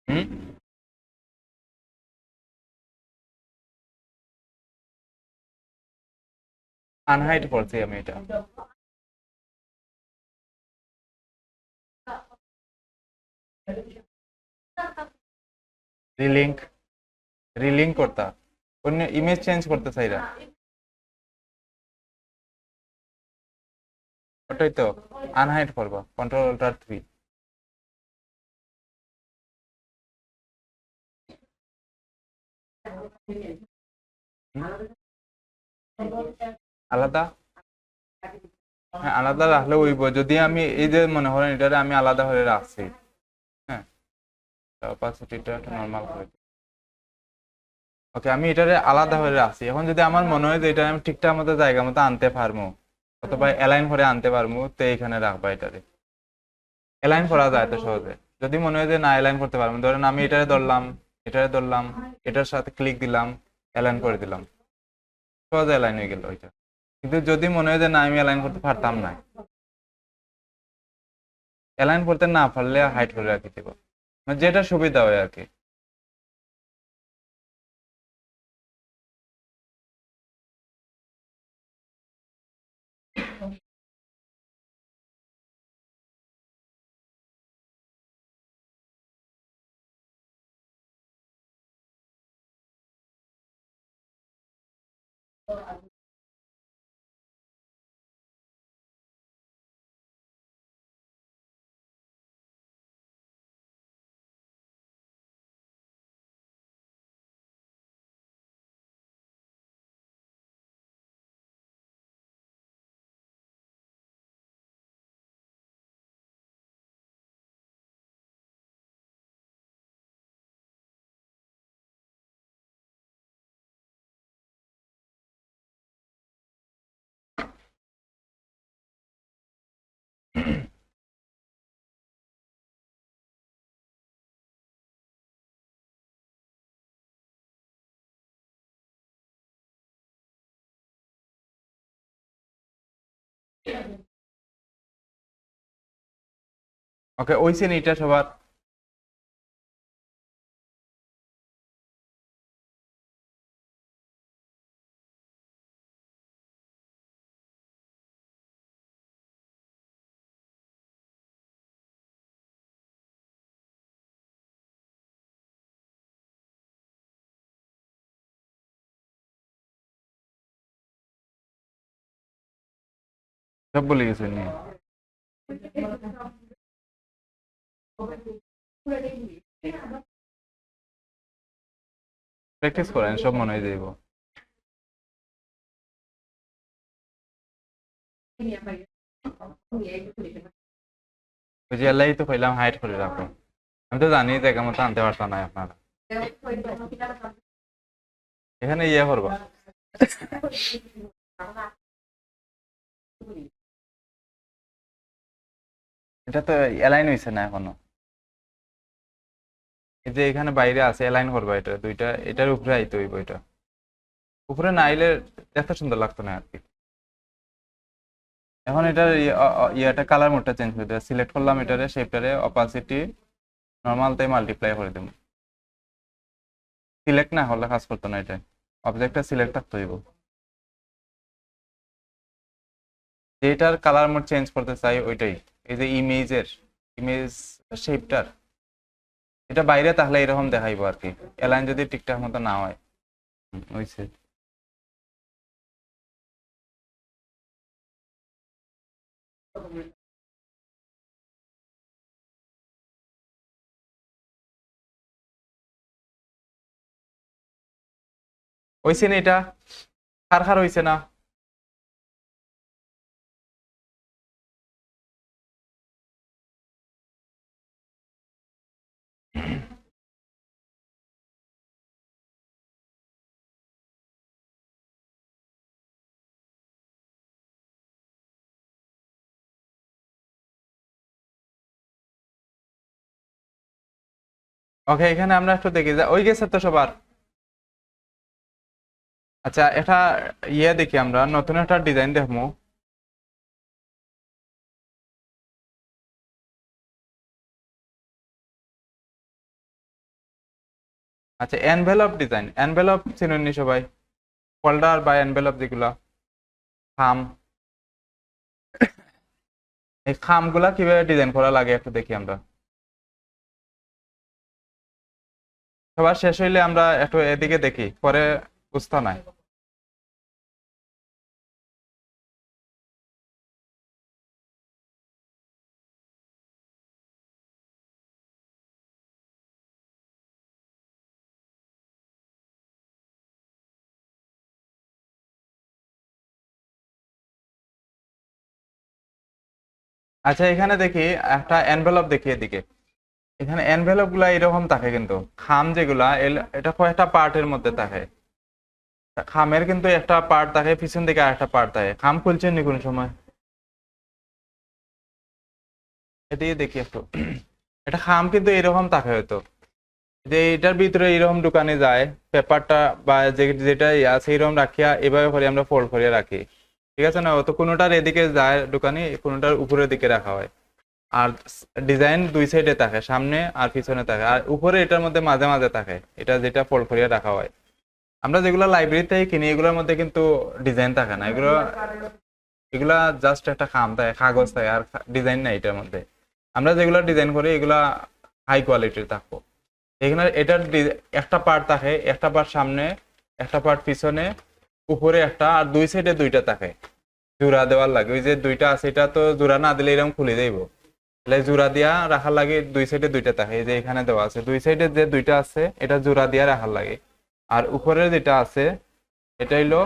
হুম, আনহাইড করছি আমি এটা। রিলিঙ্ক, রিলিঙ্ক করতা, অন্য ইমেজ চেঞ্জ করতে চাইরা, ওটাই তো আনহাইড করবা, কন্ট্রোল Alt+3। আলাদা, হ্যাঁ আলাদা রাখলে হইব, যদি আমি এই যে মনে করেন এটারে আমি আলাদা করে রাখছি, হ্যাঁ অপাসিটিটা একটু নর্মাল করে দিই। ওকে, আমি এটারে আলাদা করে রাখছি, এখন যদি আমার মনে হয় যে এটা আমি ঠিকঠাক মতো জায়গা মতো আনতে পারবো অথবা অ্যালাইন করে আনতে পারবো, তো এইখানে রাখবা এটারে। অ্যালাইন করা যায় তো সহজে। যদি মনে হয় যে না অ্যালাইন করতে পারবো, ধরেন আমি এটারে ধরলাম, এটারে ধরলাম, এটার সাথে ক্লিক দিলাম, অ্যালাইন করে দিলাম, সহজে অ্যালাইন হয়ে গেল ওইটা। কিন্তু যদি মনে হয় যে না আমি অ্যালাইন করতে পারতাম না, অ্যালাইন করতে না পারলে হাইড করে রাখি দেবো, মানে যেটা সুবিধা হয় আর কি। ওকে, ওই সিন এটা সবার। সব বলে গেছে নিয়ে। প্র্যাকটিস করেন, সব মনে হয়ে যাইব। ওই যে এলাই তো কইলাম হাইট করে রাখো, আমি তো জানি জায়গা মতো আনতে পারতাম না আপনারা। এখানে ইয়ে করবো, এটা তো অ্যালাইন হয়েছে না এখনো। এই যে এখানে বাইরে আছে, অ্যালাইন করবা এটা দুইটা, এটার উপরে আইতে হইব, এটা উপরে না আইলে এত সুন্দর লাগতো না আর কি। এখন এটার ইয়াটা কালার মোডটা চেঞ্জ করে দেবো, সিলেক্ট করলাম এটারে, শেপটারে অপাসিটি নর্মাল তাই মাল্টিপ্লাই করে দেবো। সিলেক্ট না হলে কাজ করতো না, এটা অবজেক্টটা সিলেক্ট থাকতে হইব। যেটার কালার মোড চেঞ্জ করতে চাই ওইটাই, এই যে ইমেজ শেপটার, এটা বাইরে তাহলে এরকম দেখাইবো আর কি, অ্যালাইন যদি ঠিকঠাক মতো না হয়। হইছে। হইছে না এটা, খার খার হইছে না? ওকে, এখানে আমরা একটু দেখি যে ওই গেছে তো সবার। আচ্ছা, এটা ইয়ে দেখি, আমরা নতুন একটা ডিজাইন দেখবো। আচ্ছা, এনভেলপ ডিজাইন, এনভেলপ চিনুননি সবাই? ফোল্ডার বা এনভেলপ যেগুলা খাম, এই খামগুলা কিভাবে ডিজাইন করা লাগে একটু দেখি আমরা। সবার শেষ হইলে আমরা একটু এদিকে দেখি, পরে বুঝতে নাই। আচ্ছা, এখানে দেখি একটা এনভেলপ দেখি এদিকে। এখানে এনভেলপ গুলা এরকম থাকে, কিন্তু খাম যেগুলা এটা কয়েকটা পার্টের মধ্যে থাকে। খামের কিন্তু একটা পার্ট থাকে, পিছন দিকে আরেকটা পার্ট থাকে। খাম খুলছেন নি কোন সময়? এদিকে দেখি একটু। এটা খাম কিন্তু এরকম থাকে হয়তো, যে এটার ভিতরে এরকম দোকানে যায় পেপারটা বা যেটা আছে এরকম রাখিয়া এভাবে করে আমরা ফোল্ড করে রাখি, ঠিক আছে না? তো কোনোটার এদিকে যায় দোকানে, কোনোটার উপরের দিকে রাখা হয়। আর ডিজাইন দুই সাইডে থাকে, সামনে আর পিছনে থাকে, আর উপরে এটার মধ্যে মাঝে মাঝে থাকে, এটা যেটা ফোল্ড করিয়া রাখা হয়। আমরা যেগুলো লাইব্রেরিতে কিনি এগুলোর মধ্যে কিন্তু ডিজাইন থাকে না, এগুলা জাস্ট একটা খাম থাকে, কাগজ থাকে, আর ডিজাইন নাই এটার মধ্যে। আমরা যেগুলো ডিজাইন করি এগুলা হাই কোয়ালিটির থাকবো। এখানে এটার একটা পার্ট থাকে, একটা পার্ট সামনে, একটা পার্ট পিছনে, উপরে একটা, আর দুই সাইডে দুইটা থাকে। জোড়া দেওয়ার লাগে, ওই যে দুইটা আছে, এটা তো জোড়া না দিলে এরকম খুলে যাইব, তাহলে জোড়া দিয়া রাখার লাগে। দুই সাইডে দুইটা থাকে, এই যে এখানে দেওয়া আছে, দুই সাইডে যে দুইটা আছে এটা জোড়া দিয়া রাখার লাগে। আর উপরের যেটা আছে এটা হইলো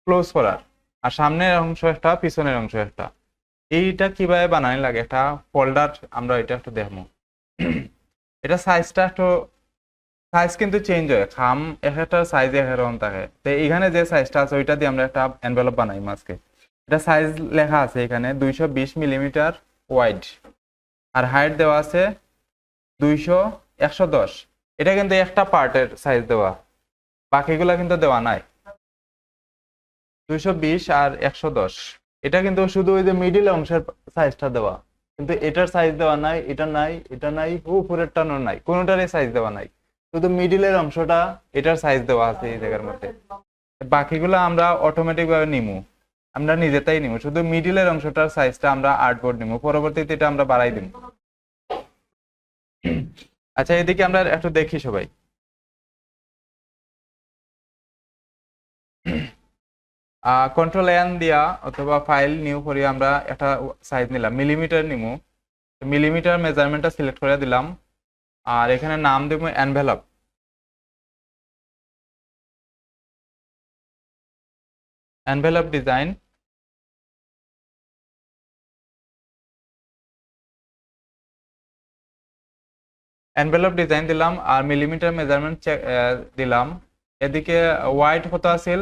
ক্লোজ করার, আর সামনের অংশ একটা, পিছনের অংশ একটা। এইটা কিভাবে বানানো লাগে একটা ফোল্ডার, আমরা এটা একটু দেখবো। এটা সাইজটা একটু, সাইজ কিন্তু চেঞ্জ হয়, খাম এক একটা সাইজ একরকম থাকে। তো এখানে যে সাইজটা আছে ওইটা দিয়ে আমরা একটা এনভেলপ বানাই আজকে। এটা সাইজ লেখা আছে এখানে 220 মিলিমিটার ওয়াইড, আর হাইট দেওয়া আছে 110। এটা কিন্তু একটা পার্টের সাইজ দেওয়া, বাকিগুলা কিন্তু দেওয়া নাই। 220 আর 110, এটা কিন্তু শুধু ওই যে মিডিল অংশের সাইজটা দেওয়া, কিন্তু এটার সাইজ দেওয়া নাই, এটা নাই, এটা নাই, উপরেরটাও নাই, কোনোটারই সাইজ দেওয়া নাই। শুধু মিডিলের অংশটা এটার সাইজ দেওয়া আছে এই জায়গার মধ্যে। বাকিগুলো আমরা অটোমেটিক ভাবে নিমু, আমরা নিজেতাই নিমু, শুধু মিডিলের অংশটার সাইজটা আমরা আর্টবোর্ড নিমু, পরবর্তীতে এটা আমরা বাড়াই দিব। আচ্ছা, এদিকে আমরা একটু দেখি সবাই। কন্ট্রোল এন দিয়া অথবা ফাইল নিউ করি, আমরা একটা সাইজ নিলাম, মিলিমিটার নিমু। মিলিমিটার মেজারমেন্টটা সিলেক্ট করে দিলাম, আর এখানে নাম দেব envelope. Envelope design, envelope design দিলাম আর মিলিমিটার মেজারমেন্ট দিলাম। এদিকে ওয়াইড কত আছিল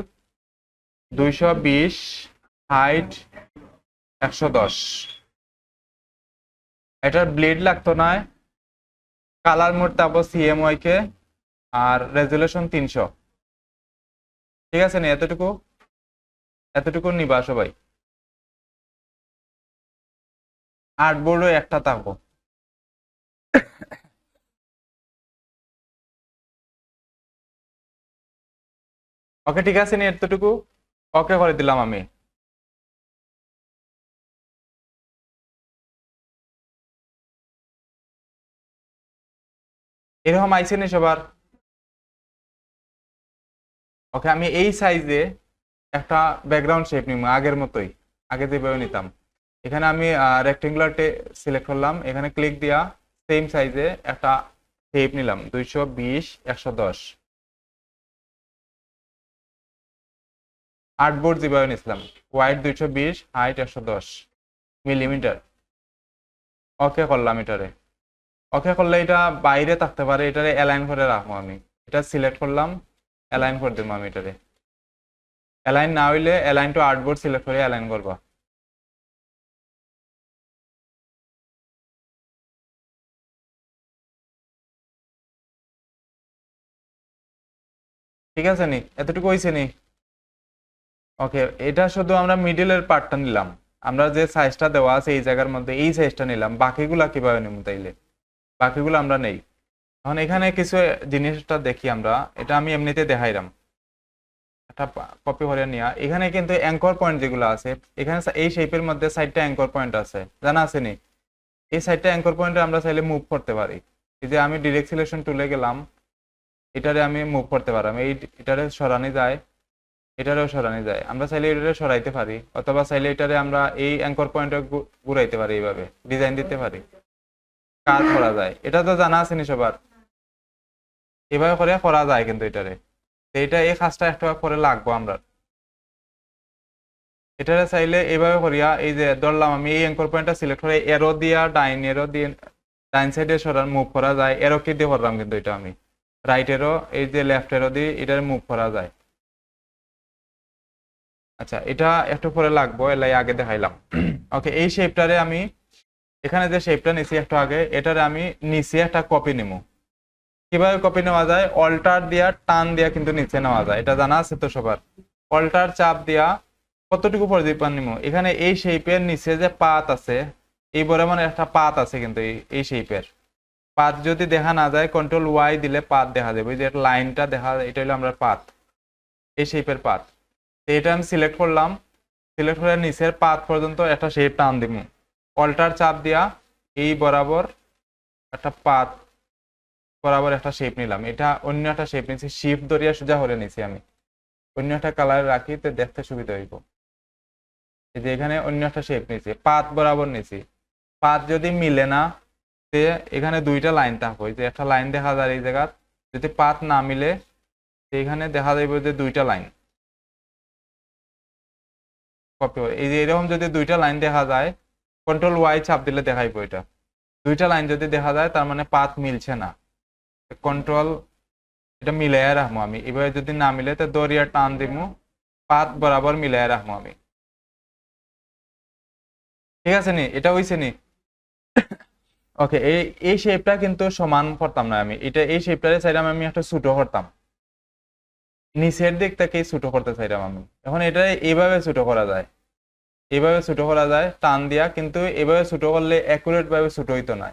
220, হাইট 110। এটার ব্লেড লাগতো না, কালার মোড তারপর CMYK কে, আর রেজুলেশন 300। ঠিক আছে নি? এতটুকু এতটুকু নিবা সবাই। আর্টবোর্ডও একটা থাকবো। ওকে ঠিক আছে নি? এতটুকু ওকে করে দিলাম আমি। এরকম আইসে নি সবার? ওকে, আমি এই সাইজে একটা ব্যাকগ্রাউন্ড শেপ নিব আগের মতোই, আগে যেভাবে নিতাম। এখানে আমি রেক্টেঙ্গুলার সিলেক্ট করলাম, এখানে ক্লিক দিয়া সেম সাইজে একটা শেপ নিলাম 220, 110। আর্টবোর্ড যেভাবে নিছিলাম, ওয়াইড 220, হাইট 110 মিলিমিটার। ওকে করলাম এটারে। ওকে করলে এটা বাইরে থাকতে পারে, এটারে অ্যালাইন করে রাখবো আমি। এটা সিলেক্ট করলাম, অ্যালাইন করে দেবো আমি এটারে। অ্যালাইন না হইলে অ্যালাইন টু আর্টবোর্ড সিলেক্ট করে অ্যালাইন করবো। ঠিক আছে নি? এতটুকু হয়েছে নি? ওকে, এটা শুধু আমরা মিডলের পার্টটা নিলাম, আমরা যে সাইজটা দেওয়া আছে এই জায়গার মধ্যে এই সাইজটা নিলাম। বাকিগুলা কিভাবে নিব তাইলে? বাকিগুলো আমরা নেই। এখন এখানে কিছু জিনিসটা দেখি আমরা, এটা আমি এমনিতে দেখাইলাম, একটা কপি করে নিয়া। এখানে কিন্তু অ্যাঙ্কর পয়েন্ট যেগুলো আছে, এখানে এই শেপের মধ্যে সাইডটা অ্যাঙ্কর পয়েন্ট আছে, জানা আছে নি? এই সাইডটা অ্যাঙ্কর পয়েন্টে আমরা চাইলে মুভ করতে পারি। এই যে আমি ডিরেক্ট সিলেকশন টুলে গেলাম, এটারে আমি মুভ করতে পারলাম, এই এটারে সরানো যায়, এটারেও সরানো যায়। আমরা চাইলে এটারে সরাইতে পারি, অথবা চাইলে এটারে আমরা এই অ্যাঙ্কর পয়েন্টে ঘুরাইতে পারি, এইভাবে ডিজাইন দিতে পারি, কার্ভ করা যায়। এটা তো জানা আছে নি সবার? এভাবে করে করা যায় কিন্তু এটারে। তো এটা এই কাজটা একটা করে লাগবো আমরা। এটারে চাইলে এইভাবে করিয়া, এই যে ধরলাম আমি এই অ্যাঙ্কর পয়েন্টটা সিলেক্ট করে এরো দিয়া ডাইন এরো দিয়ে ডাইন সাইডে সরান মুভ করা যায়। এরো কি দিয়ে করলাম কিন্তু এটা আমি রাইট এরো, এই যে লেফট এরো দিয়ে এটারে মুভ করা যায়। আচ্ছা, এটা একটু পরে লাগবো, এলাই আগে দেখাইলাম। ওকে, এই শেপটারে আমি এখানে যে শেপটা নিছি একটু আগে, এটারে আমি নিচে একটা কপি নিব। কিভাবে কপি নেওয়া যায়? অল্টার দিয়া টান দিয়া কিন্তু নিচে নেওয়া যায়, এটা জানা আছে তো সবার? অল্টার চাপ দিয়া কতটুকু পরিমাণ নিব, এখানে এই শেপের নিচে যে পাত আছে, এই পরিমাণে একটা পাত আছে কিন্তু এই শেপের পাত যদি দেখা না যায়, কন্ট্রোল ওয়াই দিলে পাত দেখা যাবে, যে লাইনটা দেখা, এটা হলো আমরা পাত, এই শেপের পাত। এটা আমি সিলেক্ট করলাম, সিলেক্ট করে নিচের পাত পর্যন্ত একটা শেপ টান দিব। অল্টার চাপ দিয়া এই বরাবর একটা পাত বরাবর একটা শেপ নিলাম, এটা অন্য একটা শেপ নিচ্ছি, শিফট ধরিয়া সোজা হলে নিছি আমি, অন্য একটা কালার রাখি তো দেখতে সুবিধা হইব। এই যে এখানে অন্য একটা শেপ নিছি, পাত বরাবর নিছি। পাত যদি মিলে না, তে এখানে দুইটা লাইন থাকবে, যে একটা লাইন দেখা যায় এই জায়গা, যদি পাত না মিলে এখানে দেখা যাবে যে দুইটা লাইন কপি। এই যে এরকম যদি দুইটা লাইন দেখা যায়, কন্ট্রোল ওয়াই চাপ দিলে দেখাইবো। এটা দুইটা লাইন যদি দেখা যায় তার মানে পাত মিলছে না। কন্ট্রোল এটা মিলাইয়া রাখবো আমি, এভাবে যদি না মিলে তো দরিয়া টান দিব, পাত বরাবর মিলাইয়া রাখবো আমি। ঠিক আছে নি? এটা হইছে নি? ওকে, এই শেপটা কিন্তু সমান করতাম না আমি, এটা এই শেপটারে চাইলাম আমি একটা ছোট করতাম, নিচের দিক থেকে ছোট করতে চাইলাম আমি। এখন এটা এইভাবে ছোট করা যায়, এইভাবে ছোট করা যায় টান দিয়া, কিন্তু এভাবে ছোট করলে অ্যাকুরেট ভাবে ছোট হইতো না।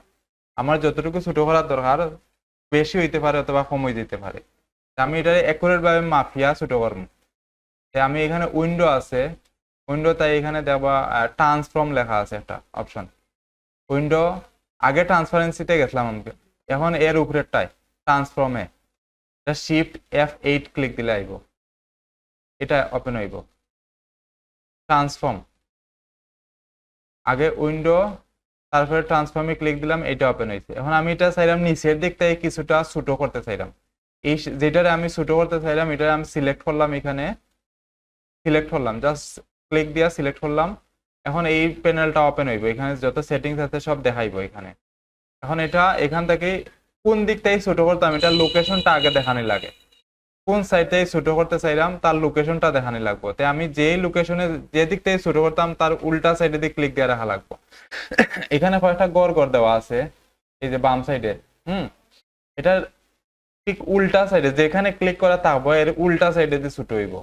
আমার যতটুকু ছোট করার দরকার বেশি হইতে পারে অথবা কম হয়ে যেতে পারে, আমি এটা অ্যাকুরেট ভাবে মাফিয়া ছোট করবো। আমি এখানে উইন্ডো আছে, উইন্ডো তাই এখানে দেবা ট্রান্সফর্ম লেখা আছে একটা অপশন, উইন্ডো। আগে ট্রান্সপারেন্সিতে গেছিলাম আমি, এখন এর উপরেরটায় ট্রান্সফর্মে শিফট F8 ক্লিক দিলে আইব, এটা ওপেন হইব ট্রান্সফর্ম। আগে উইন্ডো তারপরে ট্রান্সফর্মে ক্লিক দিলাম, এটা ওপেন হয়েছে। এখন আমি এটা চাইলাম নিচের দিক থেকে কিছুটা ছোট করতে চাইলাম, এই যেটারে আমি ছোট করতে চাইলাম এটা আমি সিলেক্ট করলাম, এখানে সিলেক্ট করলাম, জাস্ট ক্লিক দিয়া সিলেক্ট করলাম। এখন এই প্যানেলটা ওপেন হইব, এখানে যত সেটিংস আছে সব দেখাইবো এখানে। এখন এটা এখান থেকে কোন দিক থেকে ছোট করতাম, এটা লোকেশনটা আগে দেখানি লাগে, কোন সাইড থেকে ছোট করতে চাইলাম তার লোকেশনটা দেখানি লাগবো। তাই আমি যেই লোকেশনে যে দিক থেকে ছোট করতাম তার উল্টা সাইডে দিয়ে ক্লিক দিয়ে রাখা লাগবো। এখানে কয়েকটা গড় গড় দেওয়া আছে, এই যে বাম সাইডে, এটার ঠিক উল্টা সাইডে যেখানে ক্লিক করা থাকবো এর উল্টা সাইডে দিয়ে ছোট হইব।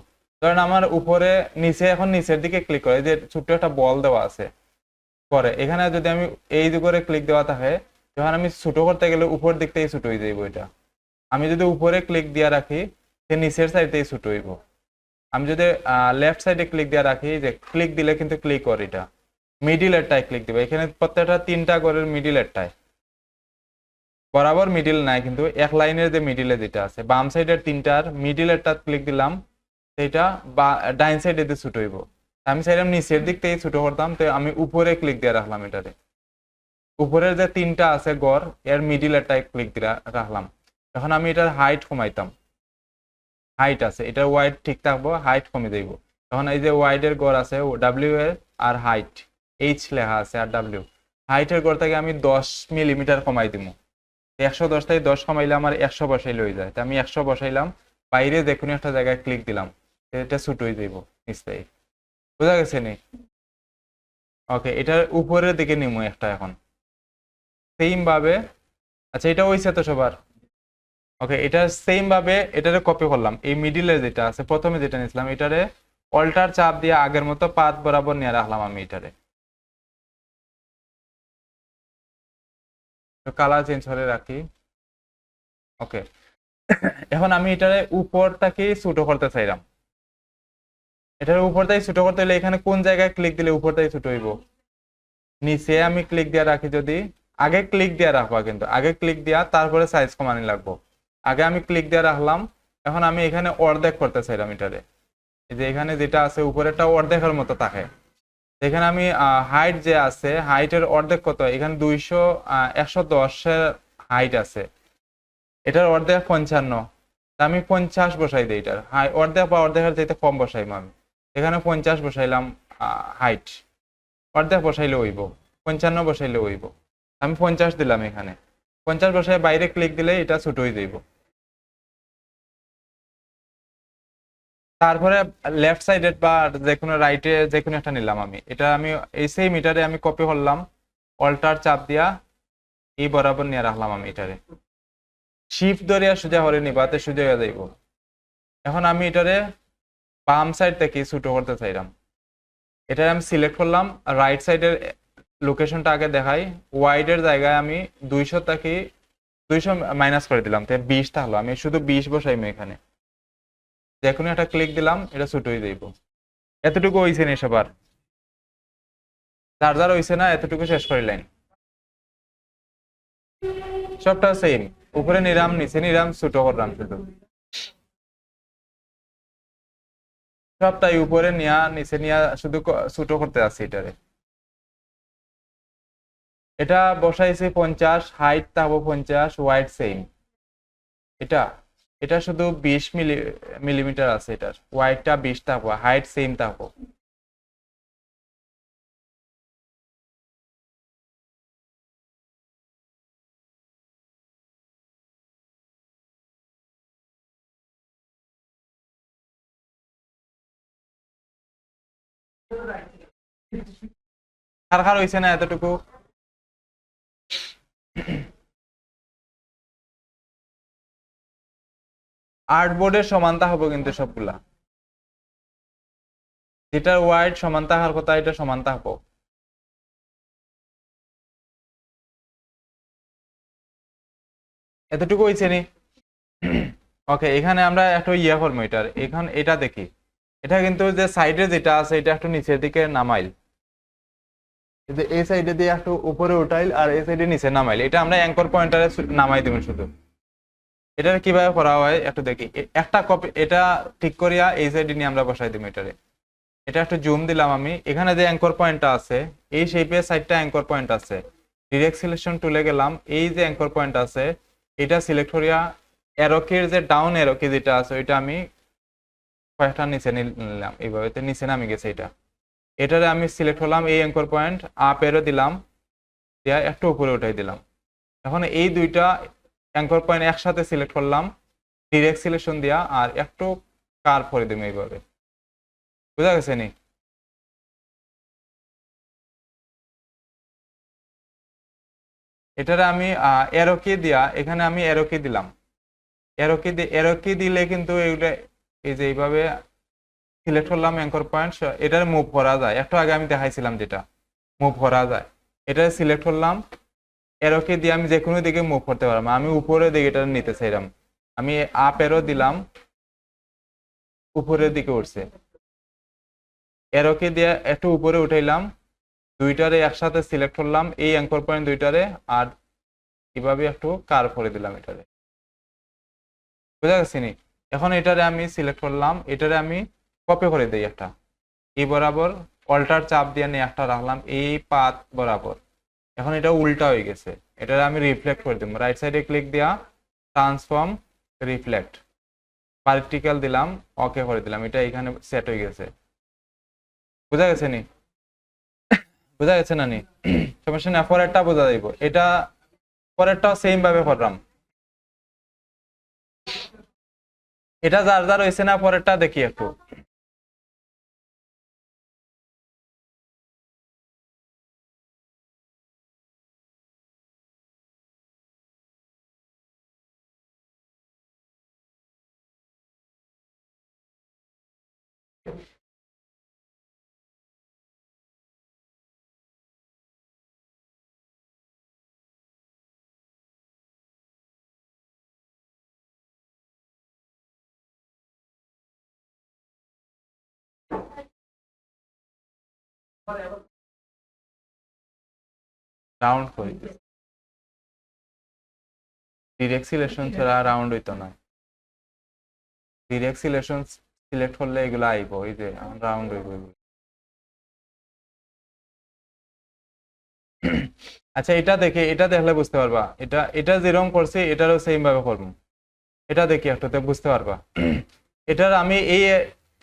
কারণ আমার উপরে নিচে, এখন নিচের দিকে ক্লিক করে যে ছোট্ট একটা বল দেওয়া আছে করে, এখানে যদি আমি এই দিকে করে ক্লিক দেওয়া থাকে, যখন আমি ছোট করতে গেলে উপর দিক থেকে ছোট হয়ে যাইব। এটা আমি যদি উপরে ক্লিক দিয়ে রাখি সে নিচের সাইড থেকে ছোট হইব। আমি যদি লেফট সাইডে ক্লিক দিয়ে রাখি, যে ক্লিক দিলে কিন্তু ক্লিক করে, এটা মিডিল এরটায় ক্লিক দিবে। এখানে প্রত্যেকটা 3টা গড়ের মিডিল এরটায়, বরাবর মিডিল নাই কিন্তু এক লাইনের যে মিডিলে যেটা আছে বাম সাইডের 3টার মিডিল এরটা ক্লিক দিলাম, সেটা বা ডাইন সাইডে দিয়ে ছোট হইব। আমি চাইলাম নিচের দিক থেকে ছোট করতাম, তো আমি উপরে ক্লিক দিয়ে রাখলাম, এটারে উপরের যে 3টা আছে গড় এর মিডিল এরটায় ক্লিক দিয়ে রাখলাম। এখন আমি এটার হাইট কমাইতাম, হাইট আছে এটার ওয়াইড ঠিক থাকবো, হাইট কমে যাইব। তখন এই যে ওয়াইডের গড় আছে ডাব্লিউ এর আর হাইট এইচ লেখা আছে আর ডাব্লিউ, হাইটের গড় থেকে আমি 10 মিলিমিটার কমাই দিব। 110 থেকে 10 কমাইলে আমার 100 বসাইলে হয়ে যায়। তো আমি 100 বসাইলাম, বাইরে যে কোনো একটা জায়গায় ক্লিক দিলাম, এটা ছোট হয়ে যাইব নিচ থেকে। বোঝা গেছে নি? ওকে, এটার উপরের দিকে নিমু একটা এখন সেম ভাবে। আচ্ছা এটা হইছে তো সবার? ওকে, এটা সেম ভাবে এটারে কপি করলাম, এই মিডিলে যেটা আছে প্রথমে যেটা নিয়েছিলাম এটারে অল্টার চাপ দিয়ে আগের মতো পাত বরাবর নিয়ে রাখলাম আমি এটারে। কালার চেঞ্জ করে রাখি। ওকে, এখন আমি এটারে উপরটাকে ছোট করতে চাইলাম। এটার উপরটাই ছোট করতে হলে এখানে কোন জায়গায় ক্লিক দিলে উপরটাই ছোট হইব? নিচে আমি ক্লিক দিয়ে রাখি, যদি আগে ক্লিক দিয়ে রাখবা, কিন্তু আগে ক্লিক দিয়া তারপরে সাইজ কমানি লাগবো। আগে আমি ক্লিক দিয়ে রাখলাম, এখন আমি এখানে অর্ধেক করতে চাইলাম এটারে, এই যে এখানে যেটা আছে উপরেরটা অর্ধেকের মতো থাকে। এখানে আমি হাইট যে আছে হাইটের অর্ধেক কত, এখানে 110 হাইট আছে, এটার অর্ধেক 55, আমি 50 বসাই দিই। এটার অর্ধেক বা অর্ধেকের চাইতে কম বসাইম আমি, এখানে 50 বসাইলাম হাইট, অর্ধেক বসাইলে হইব, 55 বসাইলে হইব। আমি 50 দিলাম, এখানে 50 বসাই বাইরে ক্লিক দিলে এটা ছোট হয়ে যাইব। তারপরে লেফট সাইডে বা যে কোনো রাইটে যে কোনো একটা নিলাম আমি, এটা আমি এই সেম মিটারে আমি কপি করলাম, অল্টার চাপ দিয়া এই বরাবর নিয়ে রাখলাম আমি এটারে, শিফট ধরিয়া সোজা হরে নিবাতে সোজা হয়ে যাইব। এখন আমি এটারে বাম সাইড থেকে ছোট করতে চাইলাম, এটা আমি সিলেক্ট করলাম, রাইট সাইডের লোকেশনটা আগে দেখাই, ওয়াইডের জায়গায় আমি 200 থেকে 200 মাইনাস করে দিলাম, তাই 20 থাকলো, আমি শুধু 20 বসাইম এখানে, যে কোনো একটা ক্লিক দিলাম এটা ছোট হয়ে যাইব। এতটুকু হইছে নি সবার? যার যার হইছে না এতটুকু শেষ করে লাইন, সবটা সেম, উপরে নিরাম নিচে নিরাম ছোট করলাম, শুধু সবটাই উপরে নিয়া নিচে নিয়া শুধু ছোট করতে আসছি এটারে। এটা বসাইছি 50, হাইট থাকবো 50, ওয়াইড সেম। এটা এটা শুধু 20 মিলিমিটার আছে, এটার ওয়াইডটা 20 থাকবো, হাইট সেম থাকবো। কার কার হইছে না এতটুকু? আর্টবোর্ডের সমান থাকবো কিন্তু সবগুলা, যেটার ওয়াইড সমান থাকার কথা এটা সমান থাকবো। এতটুকু হইছে নি? ওকে, এখানে আমরা একটু ইয়ে করবো এটার, এখন এটা দেখি, এটা কিন্তু যে সাইডে যেটা আছে এটা একটু নিচের দিকে নামাইল, এই সাইডে দিয়ে একটু উপরে উঠাইল আর এই সাইডে নিচে নামাইল, এটা আমরা অ্যাঙ্কর পয়েন্টারে নামাই দেব শুধু। এটা কিভাবে করা হয় একটু দেখি, একটা কপি এটা ঠিক করিয়া এই সাইডে নিয়ে আমরা বসাই দেব এটারে। এটা একটু জুম দিলাম আমি, এখানে যে অ্যাঙ্কর পয়েন্টটা আছে এই শেপের সাইডটা অ্যাঙ্কর পয়েন্ট আছে, ডিরেক্ট সিলেকশন টুলে গেলাম, এই যে অ্যাঙ্কর পয়েন্ট আছে এটা সিলেক্ট করিয়া এরোকের যে ডাউন এরোকে যেটা আছে ওইটা আমি কয়েকটা নিচে নিলাম, এইভাবে নিচে নামে গেছে এটা। এটারে আমি সিলেক্ট হলাম, এই অ্যাঙ্কর পয়েন্ট আপ এরো দিলাম, দিয়া একটু উপরে উঠাই দিলাম। এখন এই দুইটা অ্যাঙ্কর পয়েন্ট একসাথে সিলেক্ট করলাম ডিরেক্ট সিলেকশন দিয়া, আর একটু কার্ভ করে দিলাম এইভাবে। বুঝা গেছে নি? এটারে আমি এরো কি দিয়া, এখানে আমি এরো কি দিলাম, এরো কি দিলে কিন্তু এইটা এই যে এইভাবে সিলেক্ট করলাম অ্যাঙ্কর পয়েন্ট, এটার মুভ করা যায়। একটু আগে আমি দেখাইছিলাম যেটা মুভ করা যায়, এটা সিলেক্ট করলাম, এরোকে দিয়ে আমি যে কোনো দিকে মুভ করতে পারলাম। আমি উপরের দিকে এটা নিতে চাইলাম, আমি আপ এরো দিলাম, উপরের দিকে উঠছে। এরোকে দিয়ে একটু উপরে উঠাইলাম, দুইটারে একসাথে সিলেক্ট করলাম এই অ্যাঙ্কর পয়েন্ট দুইটারে, আর কিভাবে একটু কার্ভ করে দিলাম এটারে। বুঝা গেছে নি? এখন এটারে আমি সিলেক্ট করলাম, এটারে আমি কপি করে দিই একটা, এই বরাবর অল্টার চাপ দিয়ে নিয়ে একটা রাখলাম এই পাত বরাবর। এখন এটা উল্টা হয়ে গেছে, এটা আমি রিফ্লেক্ট করে দিব, রাইট সাইডে ক্লিক দিয়া ট্রান্সফর্ম রিফ্লেক্ট পার্টিকেল দিলাম, ওকে করে দিলাম, এটা এখানে সেট হয়ে গেছে। বুঝা গেছে নি? বুঝা গেছে না নি? সমস্যা না, পরেরটা বোঝা যাইব। এটা পরেরটাও সেম ভাবে করলাম, এটা যার যার হয়েছে না, পরেরটা দেখি একটু। রাউন্ড করে ডিরেক্ট সিলেকশন ছাড়া রাউন্ড হইতো না, ডিরেক্ট সিলেকশন সিলেক্ট করলে এগুলো আইবো, এই যে রাউন্ড হইব এগুলো। আচ্ছা এটা দেখে, এটা দেখলে বুঝতে পারবা, এটা এটা যেরকম করছে এটারও সেম ভাবে করবো। এটা দেখি একটুতে বুঝতে পারবা। এটার আমি এই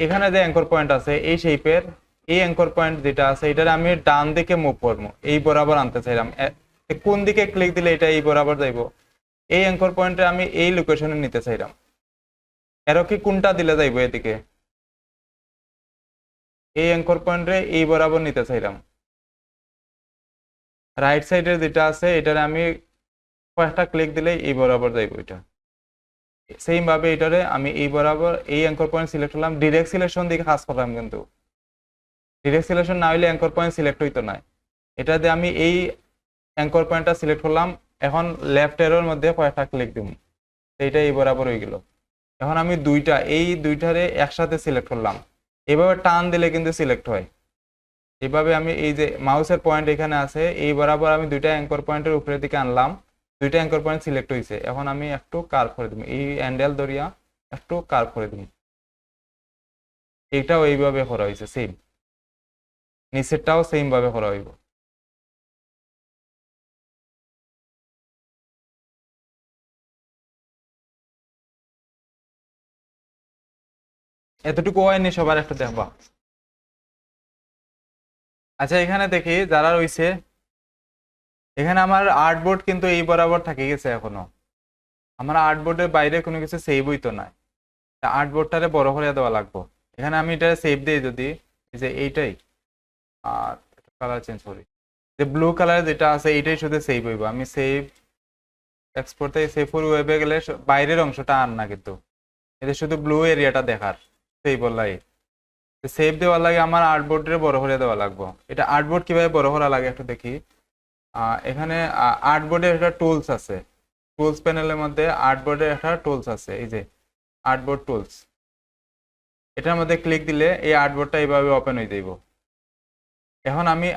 এখানে যে অ্যাঙ্কর পয়েন্ট আছে এই শেপের, এই অ্যাঙ্কর পয়েন্ট যেটা আছে এটার আমি ডান দিকে মুভ করবো, এই বরাবর আনতে চাইলাম। কোন দিকে ক্লিক দিলে এটা এই বরাবর যাইবো, এই অ্যাঙ্কর পয়েন্টে আমি এই লোকেশনে নিতে চাইলাম। এরো কি কোনটা দিলে যাইবো এদিকে, এই অ্যাঙ্কর পয়েন্টে এই বরাবর নিতে চাইলাম। রাইট সাইডে যেটা আছে এটারে আমি কয়েকটা ক্লিক দিলে এই বরাবর যাইবো এটা। সেম ভাবে এটারে আমি এই বরাবর এই অ্যাঙ্কর পয়েন্ট সিলেক্ট করলাম, ডিরেক্ট সিলেকশন দিকে কাজ করলাম, কিন্তু ডিরেক্ট সিলেকশন না হইলে অ্যাঙ্কর পয়েন্ট সিলেক্ট হইতো না। এটা দিয়ে আমি এই অ্যাঙ্কর পয়েন্টটা সিলেক্ট করলাম, এখন লেফট এরোর মধ্যে কয়েকটা ক্লিক দিব, এইটা এই বরাবর হয়ে গেল। এখন আমি দুইটা এই দুইটারে একসাথে সিলেক্ট করলাম, এভাবে টান দিলে কিন্তু সিলেক্ট হয়। এইভাবে আমি এই যে মাউসের পয়েন্ট এখানে আছে, এই বরাবর আমি দুইটা অ্যাঙ্কর পয়েন্টের উপরের দিকে আনলাম, দুইটা অ্যাঙ্কর পয়েন্ট সিলেক্ট হয়েছে। এখন আমি একটু কার্ভ করে দিব, এই হ্যান্ডেল ধরিয়া একটু কার্ভ করে দিব। এইটাও এইভাবে করা হয়েছে সেম, নিচেরটাও সেম ভাবে করা হইব। এতটুকু হয়নি, সবার একটা দেখবা। আচ্ছা এখানে দেখি যারা রয়েছে, এখানে আমার আর্টবোর্ড কিন্তু এই বরাবর থাকে গেছে এখনো, আমার আর্টবোর্ডের বাইরে কোনো কিছু সেভ হইতো না, আর্টবোর্ডটারে বড় করে দেওয়া লাগবে। এখানে আমি এটা সেভ দিই যদি, এই যে এইটাই, আর কালার চেঞ্জ করি, যে ব্লু কালার যেটা আছে এইটাই শুধু সেভ হইব। আমি সেভ এক্সপোর্ট থেকে সেভ ফর ওয়েবে গেলে বাইরের অংশটা আর না, কিন্তু এটা শুধু ব্লু এরিয়াটা দেখার সেভ বললাই। সেভ দেওয়ার লাগে আমার আর্টবোর্ডের বড় করে দেওয়া লাগবে। এটা আর্টবোর্ড কিভাবে বড় করা লাগে একটু দেখি। এখানে আর্টবোর্ডের একটা টুলস আছে, টুলস প্যানেলের মধ্যে আর্টবোর্ডের একটা টুলস আছে, এই যে আর্টবোর্ড টুলস, এটার মধ্যে ক্লিক দিলে এই আর্টবোর্ডটা এইভাবে ওপেন হয়ে যাইব। এখন আমি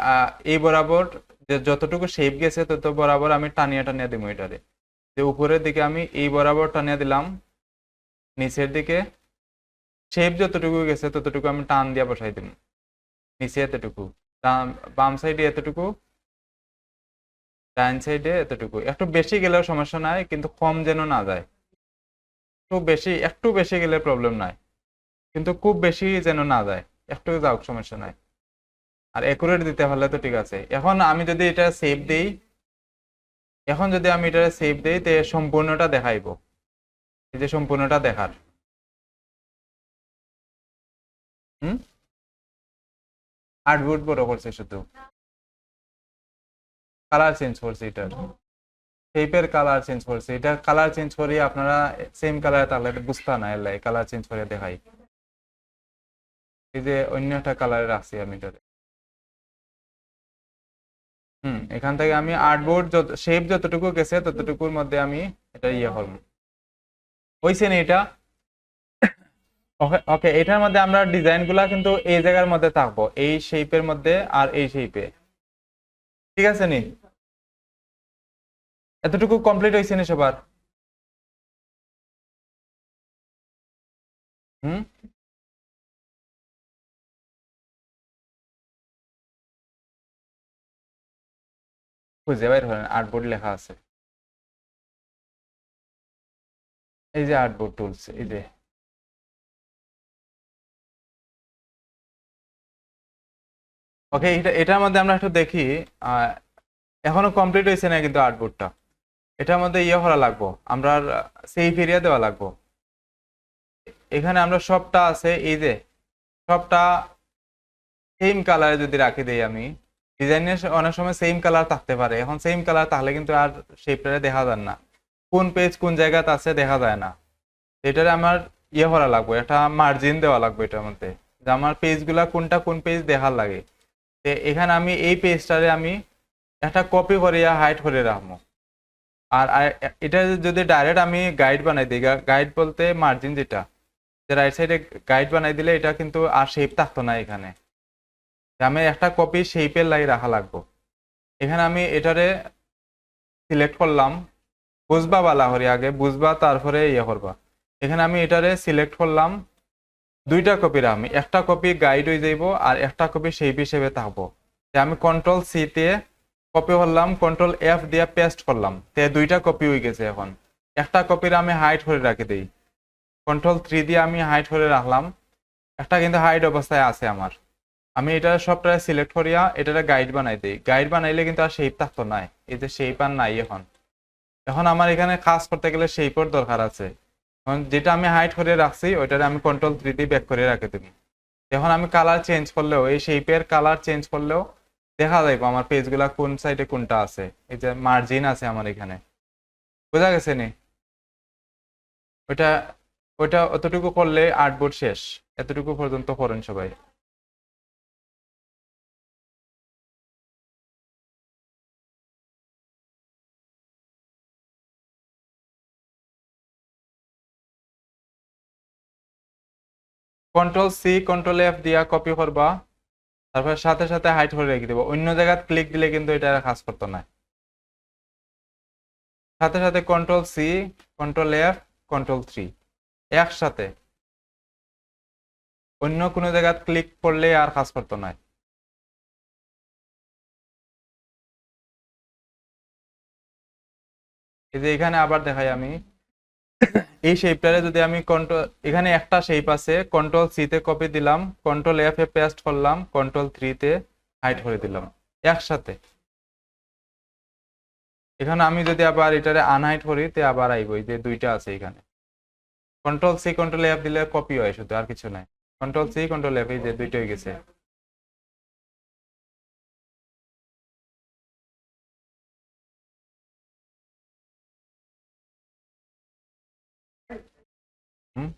এই বরাবর যে যতটুকু শেপ গেছে তত বরাবর আমি টানিয়া টানিয়া দিব এটারে, যে উপরের দিকে আমি এই বরাবর টানিয়া দিলাম, নিচের দিকে শেপ যতটুকু গেছে ততটুকু আমি টান দিয়া বসাই দিব, নিচে এতটুকু, বাম সাইডে এতটুকু, ডান সাইডে এতটুকু, একটু বেশি গেলেও সমস্যা নাই, কিন্তু কম যেন না যায়। একটু বেশি গেলে প্রবলেম নাই, কিন্তু খুব বেশি যেন না যায়, একটু যাও সমস্যা নাই। আর একুরেট দিতে পারলে তো ঠিক আছে। এখন আমি যদি এটা সেভ দেই, তে সম্পূর্ণটা দেখাইবো, এই যে সম্পূর্ণটা দেখার। হুম, 8 ফুট বড় করছে, শুধু কালার চেঞ্জ করছে, এটার শেপের কালার চেঞ্জ করছে। এটা কালার চেঞ্জ করি, আপনারা সেম কালার তাহলে বুঝতে না, এলাই কালার চেঞ্জ করে দেখাই। এই যে অন্য একটা কালারে রাখছি আমি এটারে। এখান থেকে আমি আর্টবোর্ড শেপ যতটুকু গেছে ততটুকুর মধ্যে আমি এটা ইয়ে করবো। হইছে না এটা? ওকে ওকে, এটার মধ্যে আমরা ডিজাইন গুলা কিন্তু এই জায়গার মধ্যে থাকবো, এই শেপের মধ্যে আর এই শেপে। ঠিক আছে নি? এতটুকু কমপ্লিট হয়েছে নি সবার? হুম, খুঁজে বাইর করেন, আর্টবোর্ড লেখা আছে, এই যে আর্টবোর্ড টুলস, এই যে। ওকে, এটার মধ্যে আমরা একটু দেখি। আহ, এখনো কমপ্লিট হয়েছে না কিন্তু আর্টবোর্ডটা। এটার মধ্যে ইয়ে করা লাগবো, আমরা সেভ এরিয়া দেওয়া লাগবো। এখানে আমরা সবটা আছে, এই যে সবটা সেম কালারে যদি রাখি দেই আমি, ডিজাইনের অনেক সময় সেম কালার থাকতে পারে, এখন সেম কালার তাহলে কিন্তু আর শেপটা দেখা যায় না, কোন পেজ কোন জায়গাতে আছে দেখা যায় না। এটারে আমার ইয়ে করা লাগবে, একটা মার্জিন দেওয়া লাগবে এটার মধ্যে, যে আমার পেজগুলা কোনটা কোন পেজ দেখার লাগে। এখানে আমি এই পেজটারে আমি একটা কপি করিয়া হাইড করে রাখবো। এটা যদি ডাইরেক্ট আমি গাইড বানাই দিই, গাইড বলতে মার্জিন যেটা, যে রাইট সাইডে গাইড বানাই দিলে এটা কিন্তু আর শেপ থাকতো না এখানে, আমি একটা কপি শেপের লাই রাখা লাগবো। এখানে আমি এটারে সিলেক্ট করলাম, বুঝবা বালা হরি, আগে বুঝবা তারপরে ইয়ে করবা। এখানে আমি এটারে সিলেক্ট করলাম, দুইটা কপি রাখি, একটা কপি গাইড হয়ে যাইব আর একটা কপি শেপ হিসেবে থাকবো। আমি কন্ট্রোল সি তে কপি করলাম, কন্ট্রোল এফ দিয়ে পেস্ট করলাম, দুইটা কপি হয়ে গেছে। এখন একটা কপির আমি হাইড করে রাখি দিই, কন্ট্রোল 3 দিয়ে আমি হাইড করে রাখলাম, একটা কিন্তু হাইড অবস্থায় আছে আমার। আমি এটা সবটা সিলেক্ট করিয়া এটারে গাইড বানাই দিই, গাইড বানাইলে কিন্তু আর শেপ থাকতো না, এই যে শেপ আর নাই এখন। এখন আমার এখানে কাজ করতে গেলে শেপের দরকার আছে। এখন যেটা আমি হাইড করে রাখছি ওইটারে আমি কন্ট্রোল 3 দিয়ে ব্যাক করে রাখে দিই। এখন আমি কালার চেঞ্জ করলেও, এই শেপের কালার চেঞ্জ করলেও দেখা যাইব আমার পেজগুলা কোন সাইডে কোনটা আছে, এই যে মার্জিন আছে আমার এখানে। বোঝা গেছে নি? ওইটা ওইটা অতটুকু করলে আর্টবোর্ড শেষ। এতটুকু পর্যন্ত করেন সবাই। কন্ট্রোল C কন্ট্রোল F দিয়া কপি করবা, তারপর সাথে সাথে হাইড করে রেখে দেবো, অন্য জায়গায় ক্লিক দিলে কিন্তু এটা আর কাজ করতো না। সাথে সাথে control C control F control 3 একসাথে, অন্য কোনো জায়গায় ক্লিক করলে আর কাজ করতো না। এই যে এখানে আবার দেখাই আমি, এই শেপটারে যদি আমি কন্ট্রোল, এখানে একটা শেপ আছে, কন্ট্রোল C তে কপি দিলাম, কন্ট্রোল F এ পেস্ট করলাম, কন্ট্রোল 3 তে হাইড করে দিলাম একসাথে। এখানে আমি যদি আবার এটারে আনহাইড করি তে আবার আইব, এই যে দুইটা আছে এখানে। কন্ট্রোল C কন্ট্রোল F দিলে কপি হয় শুধু, আর কিছু নাই। কন্ট্রোল C কন্ট্রোল F, এই যে দুইটা হয়ে গেছে। হুম,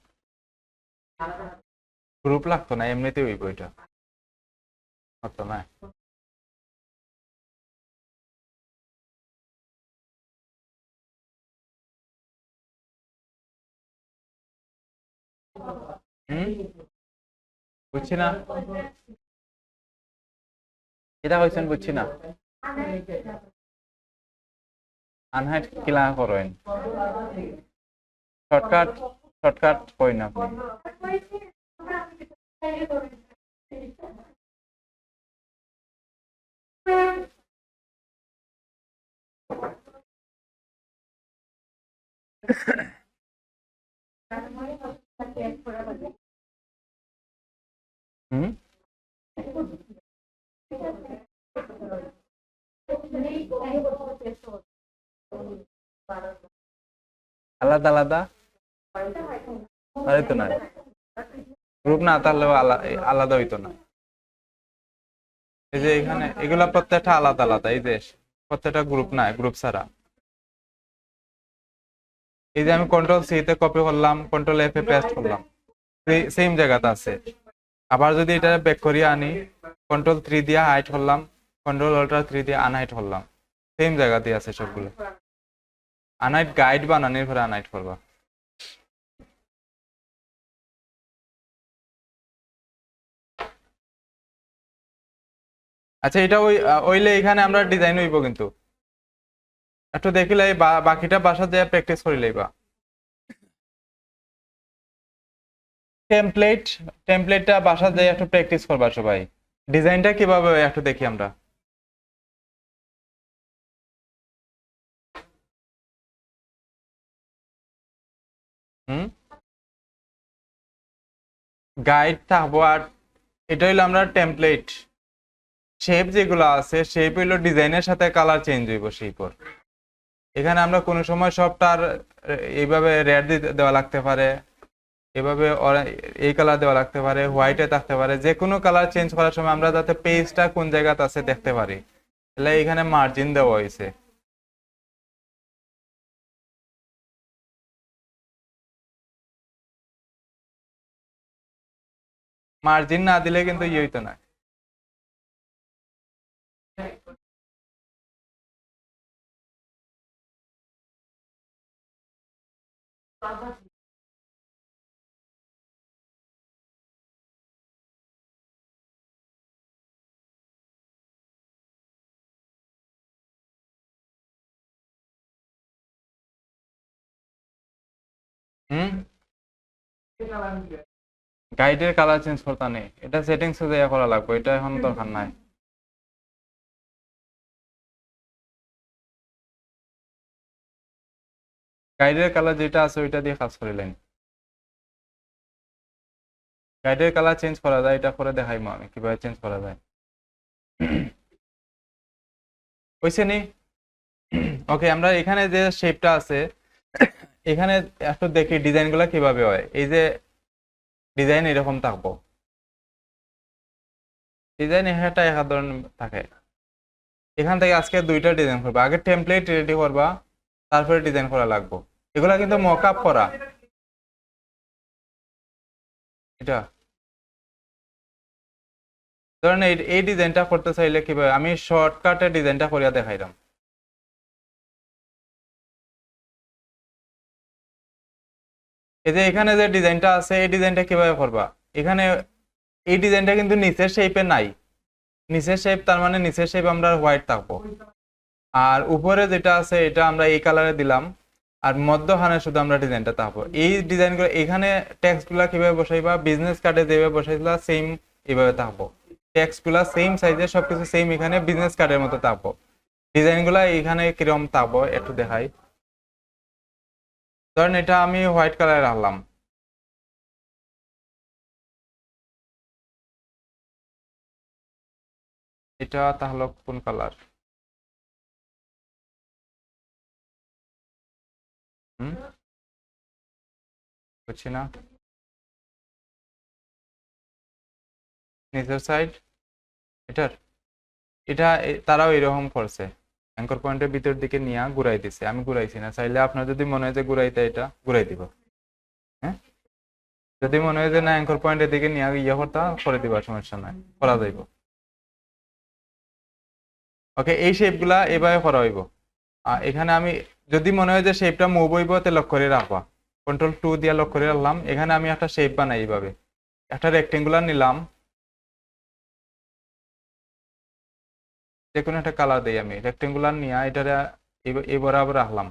গ্রুপ লাগতো না, এমনিতেই হইব এটা, হতো না। হুম, বুঝছি না, এটা হয়েছেন বুঝছি না। আনহাইড কিলা করেন, শর্টকাট, শর্টকাট কই না আপনি? হুম, আলাদা আলাদা আরে তো নাই, গ্রুপ না তাহলেও আলাদা হইতো না। এই যে এখানে এগুলা প্রত্যেকটা আলাদা আলাদা, এই যে প্রত্যেকটা গ্রুপ না, গ্রুপ ছাড়া। এই যে আমি কন্ট্রোল সি তে কপি করলাম, কন্ট্রোল এফ এ পেস্ট করলাম, সেম জায়গাতে আছে। আবার যদি এটা ব্যাক করিয়ে আনি, কন্ট্রোল 3 দিয়ে হাইড করলাম, কন্ট্রোল অল্টার 3 দিয়ে আনহাইড করলাম, সেম জায়গাতে আছে সবগুলো। আনহাইড গাইড বানানোর পরে আনহাইড করবা। আচ্ছা, এটা ওইলে এখানে আমরা ডিজাইন হইব, কিন্তু একটু দেখিলে বাকিটা বাসা দিয়ে প্র্যাকটিস করিলেইবা। টেমপ্লেট, টেমপ্লেটটা বাসা দিয়ে একটু প্র্যাকটিস করবা সবাই। ডিজাইনটা কিভাবে হয় একটু দেখি আমরা। হুম, গাইড থাকবো, আর এটা হইলো আমরা টেমপ্লেট। শেপ যেগুলো আছে, শেপ হইলো ডিজাইনের সাথে কালার চেঞ্জ হইব শেপর। এখানে আমরা কোনো সময় সবটার এইভাবে রেড দেওয়া লাগতে পারে, এভাবে এই কালার দেওয়া লাগতে পারে, হোয়াইটে থাকতে পারে, যে কোনো কালার চেঞ্জ করার সময় আমরা যাতে পেজটা কোন জায়গাতে আছে দেখতে পারি, তাহলে এখানে মার্জিন দেওয়া হয়েছে। মার্জিন না দিলে কিন্তু ইয়ে হইতো না। হুম, গাইডের কালার চেঞ্জ করতে নেই, এটা সেটিংস এ যাইয়া করা লাগবে, এটা এখন দরকার নাই। গাইডের কালার যেটা আছে ওইটা দিয়ে কাজ করিলেন। গাইডের কালার চেঞ্জ করা যায়, এটা করে দেখাইমো আমি কিভাবে চেঞ্জ করা যায়। হইছে নি? ওকে, আমরা এখানে যে শেপটা আছে, এখানে একটু দেখি ডিজাইন গুলা কিভাবে হয়। এই যে ডিজাইন এরকম থাকবো, ডিজাইন একটা এক ধরনের থাকে। এখান থেকে আজকে দুইটা ডিজাইন করবা, আগে টেমপ্লেট রেডি করবা, তারপরে ডিজাইন করা লাগবে। এগুলা কিন্তু মক আপ করা। এটা ধরেন এই ডিজাইনটা করতে চাইলে কিভাবে, আমি শর্টকাটে ডিজাইনটা করিয়া দেখাইলাম। এই যে এখানে যে ডিজাইনটা আছে, এই ডিজাইনটা কিভাবে করবা। এখানে এই ডিজাইনটা কিন্তু নিচের শেপে নাই, নিচের শেপ তার মানে নিচের শেপ আমরা হোয়াইট থাকবো, আর উপরে যেটা আছে এটা আমরা এই কালারে দিলাম, আর মধ্যখানে শুধু আমরা ডিজাইনটা থাকবো। এই ডিজাইনগুলো এখানে টেক্সট গুলা কিভাবে বসাইবা, বিজনেস কার্ডে যেভাবে বসাইছিলা সেম এইভাবে থাকবো। টেক্সট গুলা সেম সাইজের, সবকিছু সেম, এখানে বিজনেস কার্ডের মতো থাকবো। ডিজাইন গুলা এখানে কিরকম থাকবো একটু দেখাই। ধরেন এটা আমি হোয়াইট কালারে রাখলাম, এটা তাহলে কোন কালার? হুম, বুঝছি না। নিচের সাইড এটার, এটা তারাও এরকম করছে, অ্যাঙ্কর পয়েন্টের ভিতর দিকে নিয়ে ঘুরাই দিছে, আমি ঘুরাইছি না। চাইলে আপনার যদি মনে হয় যে ঘুরাইতে, এটা ঘুরাই দিব। হ্যাঁ, যদি মনে হয় যে না অ্যাঙ্কর পয়েন্টের দিকে নিয়ে ইয়ে করতে, করে দিবা, সমস্যা নাই, করা যাইব। ওকে, এই শেপ গুলা এভাবে করা হইব। আর এখানে আমি যদি মনে হয় যে শেপটা মুভ হইব, তে লক করে রাখবা, কন্ট্রোল 2 দিয়ে লক করে রাখলাম। এখানে আমি একটা শেপ বানাই, এইভাবে একটা রেক্টেঙ্গুলার নিলাম, যে কোনো একটা কালার দিই, আমি রেক্টেঙ্গুলার নিয়ে এটা এই বরাবর রাখলাম।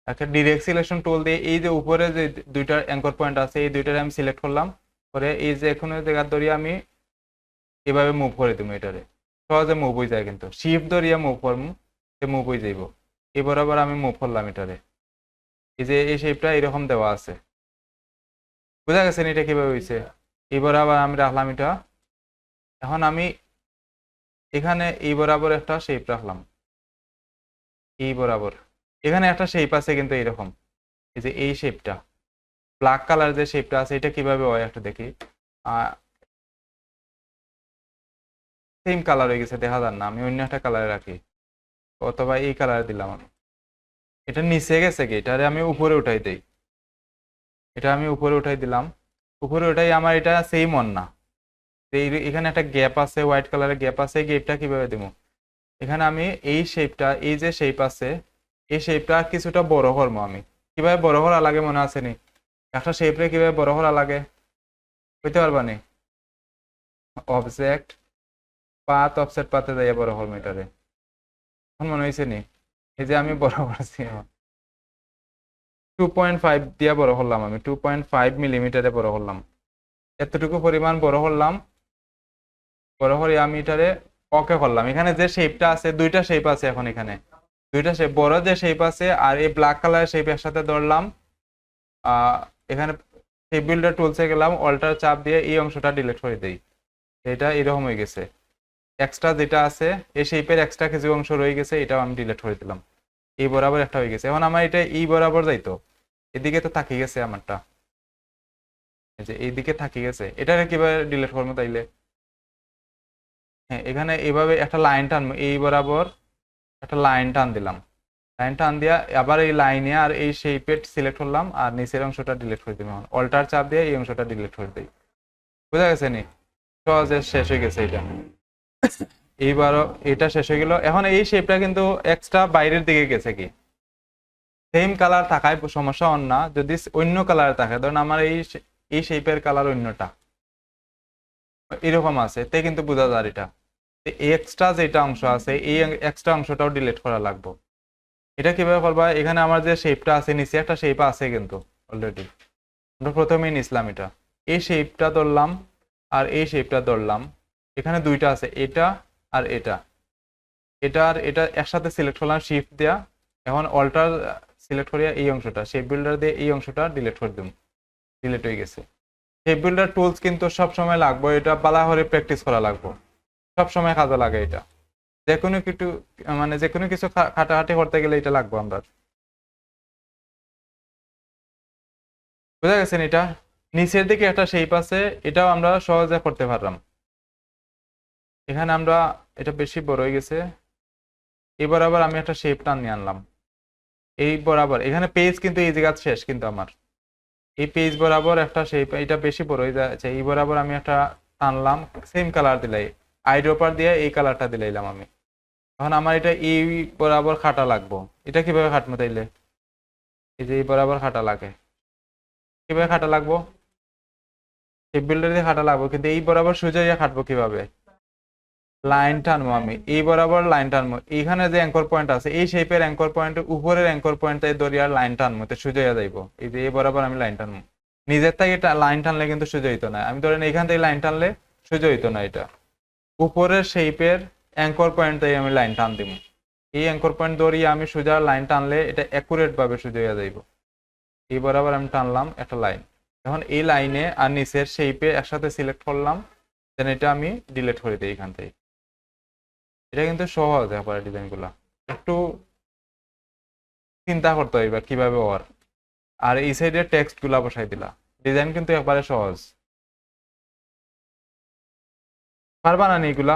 একটা ডিরেক্ট সিলেকশন টুল দিয়ে এই যে উপরে যে দুইটা অ্যাঙ্কর পয়েন্ট আছে, এই দুইটারে আমি সিলেক্ট করলাম, পরে এই যে এখানে জায়গা ধরিয়ে আমি এভাবে মুভ করে দিব, এটারে সহজে মুভ হয়ে যায়। কিন্তু শিফট ধরিয়া মুভ করবো, মুভ হয়ে যাইব। এই বরাবর আমি মুভ করলাম এটারে, এই যে এই শেপটা এরকম দেওয়া আছে, বুঝা গেছে এটা কিভাবে হয়েছে। এবার আবার আমি রাখলাম এটা। এখন আমি এখানে এই বরাবর একটা শেপ রাখলাম, এই বরাবর এখানে একটা শেপ আছে কিন্তু এরকম, এই যে এই শেপটা ব্ল্যাক কালার যে শেপটা আছে এটা কিভাবে হয় একটা দেখি। সেম কালার হয়ে গেছে, দেখা যান না, আমি অন্য একটা কালারে রাখি, অথবা এই কালারে দিলাম আমি। এটা নিচে গেছে কি, এটারে আমি উপরে উঠাই দেই, এটা আমি উপরে উঠাই দিলাম। উপরে উঠাই আমার এটা সেম অন না, এখানে একটা গ্যাপ আছে, হোয়াইট কালারের গ্যাপ আছে, এই গ্যাপটা কিভাবে দেবো। এখানে আমি এই শেপটা, এই যে শেপ আছে এই শেপটা কিছুটা বড় করবো আমি। কিভাবে বড় করা লাগে মনে আছে নি, একটা শেপরে কিভাবে বড় করা লাগে বুঝতে পারবা নি। অবজেক্ট পাথ, অফসেট পাথে যাইয়া বড় করবো এটারে। এখন মনে হয়েছে নি, এই যে আমি বড় করছি 2.5 দিয়ে বড় করলাম, আমি 2.5 মিলিমিটারে বড় করলাম, এতটুকু পরিমাণ বড় করলাম। বড় করে আমি এটারে ওকে করলাম। এখানে যে শেপটা আছে, দুইটা শেপ আছে এখন, এখানে দুইটা শেপ, বড় যে শেপ আছে আর এই ব্ল্যাক কালারের শেপ একসাথে ধরলাম। এখানে শেপ বিল্ডার টুলসে গেলাম, অল্টার চাপ দিয়ে এই অংশটা ডিলিট করে দেই, এটা এরকম হয়ে গেছে। এক্সট্রা যেটা আছে এই শেপের এক্সট্রা কিছু অংশ রয়ে গেছে, এটাও আমি ডিলিট করে দিলাম। এই বরাবর একটা হয়ে গেছে। এখন আমার এটা এই বরাবর যাইতো, এদিকে তো থাকি গেছে আমারটা, এই যে এইদিকে থাকি গেছে, এটাকে কিভাবে ডিলিট করবো তাইলে। হ্যাঁ, এখানে এইভাবে একটা লাইন টানবো, এই বরাবর একটা লাইন টান দিলাম, লাইন টান দিয়া আবার এই লাইনে আর এই শেপে সিলেক্ট করলাম আর নিচের অংশটা ডিলিট করে দিলাম, অল্টার চাপ দিয়ে এই অংশটা ডিলিট করে দিই। বুঝা গেছে নি, সহজে শেষ হয়ে গেছে এটা। এইবারও এটা শেষ হয়ে গেল। এখন এই শেপটা কিন্তু এক্সট্রা বাইরের দিকে গেছে কি, সেম কালার থাকায় সমস্যা হন না, যদি অন্য কালার থাকে, ধরুন আমার এই শেপের কালার অন্যটা এরকম আছে, তে কিন্তু বোঝা যায় এটা এক্সট্রা যেটা অংশ আছে, এই এক্সট্রা অংশটাও ডিলিট করা লাগবে। এটা কিভাবে করবা, এখানে আমার যে শেপটা আছে নিচে একটা শেপ আছে কিন্তু অলরেডি, আমরা প্রথমেই নিছিলাম এটা, এই শেপটা ধরলাম আর এই শেপটা ধরলাম, এখানে দুইটা আছে, এটা আর এটা, এটা আর এটা একসাথে সিলেক্ট করলাম শিফট দেয়া। এখন অল্টার সিলেক্ট করিয়া এই অংশটা শেপ বিল্ডার দিয়ে এই অংশটা ডিলিট করে দিম, ডিলিট হয়ে গেছে। শেপ বিল্ডার টুলস কিন্তু সব সময় লাগবে, এটা বালা করে প্র্যাকটিস করা লাগবে, সব সময় কাজে লাগে এটা, যে কোনো কিছু মানে যে কোনো কিছু খাটাখাটি করতে গেলে এটা লাগবে আমরা। বুঝা গেছেন, এটা নিচের দিকে একটা শেপ আছে, এটাও আমরা সহজে করতে পারলাম। এখানে আমরা এটা বেশি বড় হয়ে গেছে, এবার আবার আমি একটা শেপ টান নিয়ে আনলাম এই বরাবর, এখানে পেজ কিন্তু এই জায়গা শেষ কিন্তু আমার, এই পেজ বরাবর একটা শেপ, এটা বেশি বড় হয়ে যাচ্ছে, এই বরাবর আমি একটা টানলাম, সেম কালার দিলাই, আইড্রপার দিয়ে এই কালারটা দিলাইলাম আমি। এখন আমার এটা এই বরাবর খাটা লাগবো, এটা কিভাবে খাটবো তাইলে, এই যে এই বরাবর খাটা লাগে, কিভাবে খাটা লাগবো, শেপ বিল্ডার দিয়ে খাটা লাগবো, কিন্তু এই বরাবর সোজা খাটবো কিভাবে, লাইন টানবো আমি, এই বরাবর লাইন টানবো, এইখানে যে অ্যাঙ্কর পয়েন্ট আছে এই শেপের অ্যাঙ্কর পয়েন্টের উপরের অ্যাঙ্কর পয়েন্ট ধরিয়া লাইন টানবো, তো সোজা যাইবো, এই যে এই বরাবর আমি লাইন টানবো। নিজের থেকে লাইন টানলে কিন্তু সোজা হইতো না, আমি ধরেন এইখান থেকে লাইন টানলে সোজা হইতো না, এটা উপরের শেপের অ্যাঙ্কর পয়েন্ট থেকে আমি লাইন টান দিব, এই অ্যাঙ্কর পয়েন্ট ধরিয়ে আমি সোজা লাইন টানলে এটা অ্যাকুরেট ভাবে সোজা হয়ে যাইব। এই বরাবর আমি টানলাম একটা লাইন, এখন এই লাইনে আর নিচের শেপে একসাথে সিলেক্ট করলাম, দেন এটা আমি ডিলিট করে দিই এখান থেকে। এটা কিন্তু সহজ একবারে, ডিজাইন গুলা একটু চিন্তা করতে হইবে কিভাবে ওর, আর এই সাইডে টেক্সট গুলা বসাই দিলা, ডিজাইন কিন্তু একবারে সহজ, পারবা না এগুলা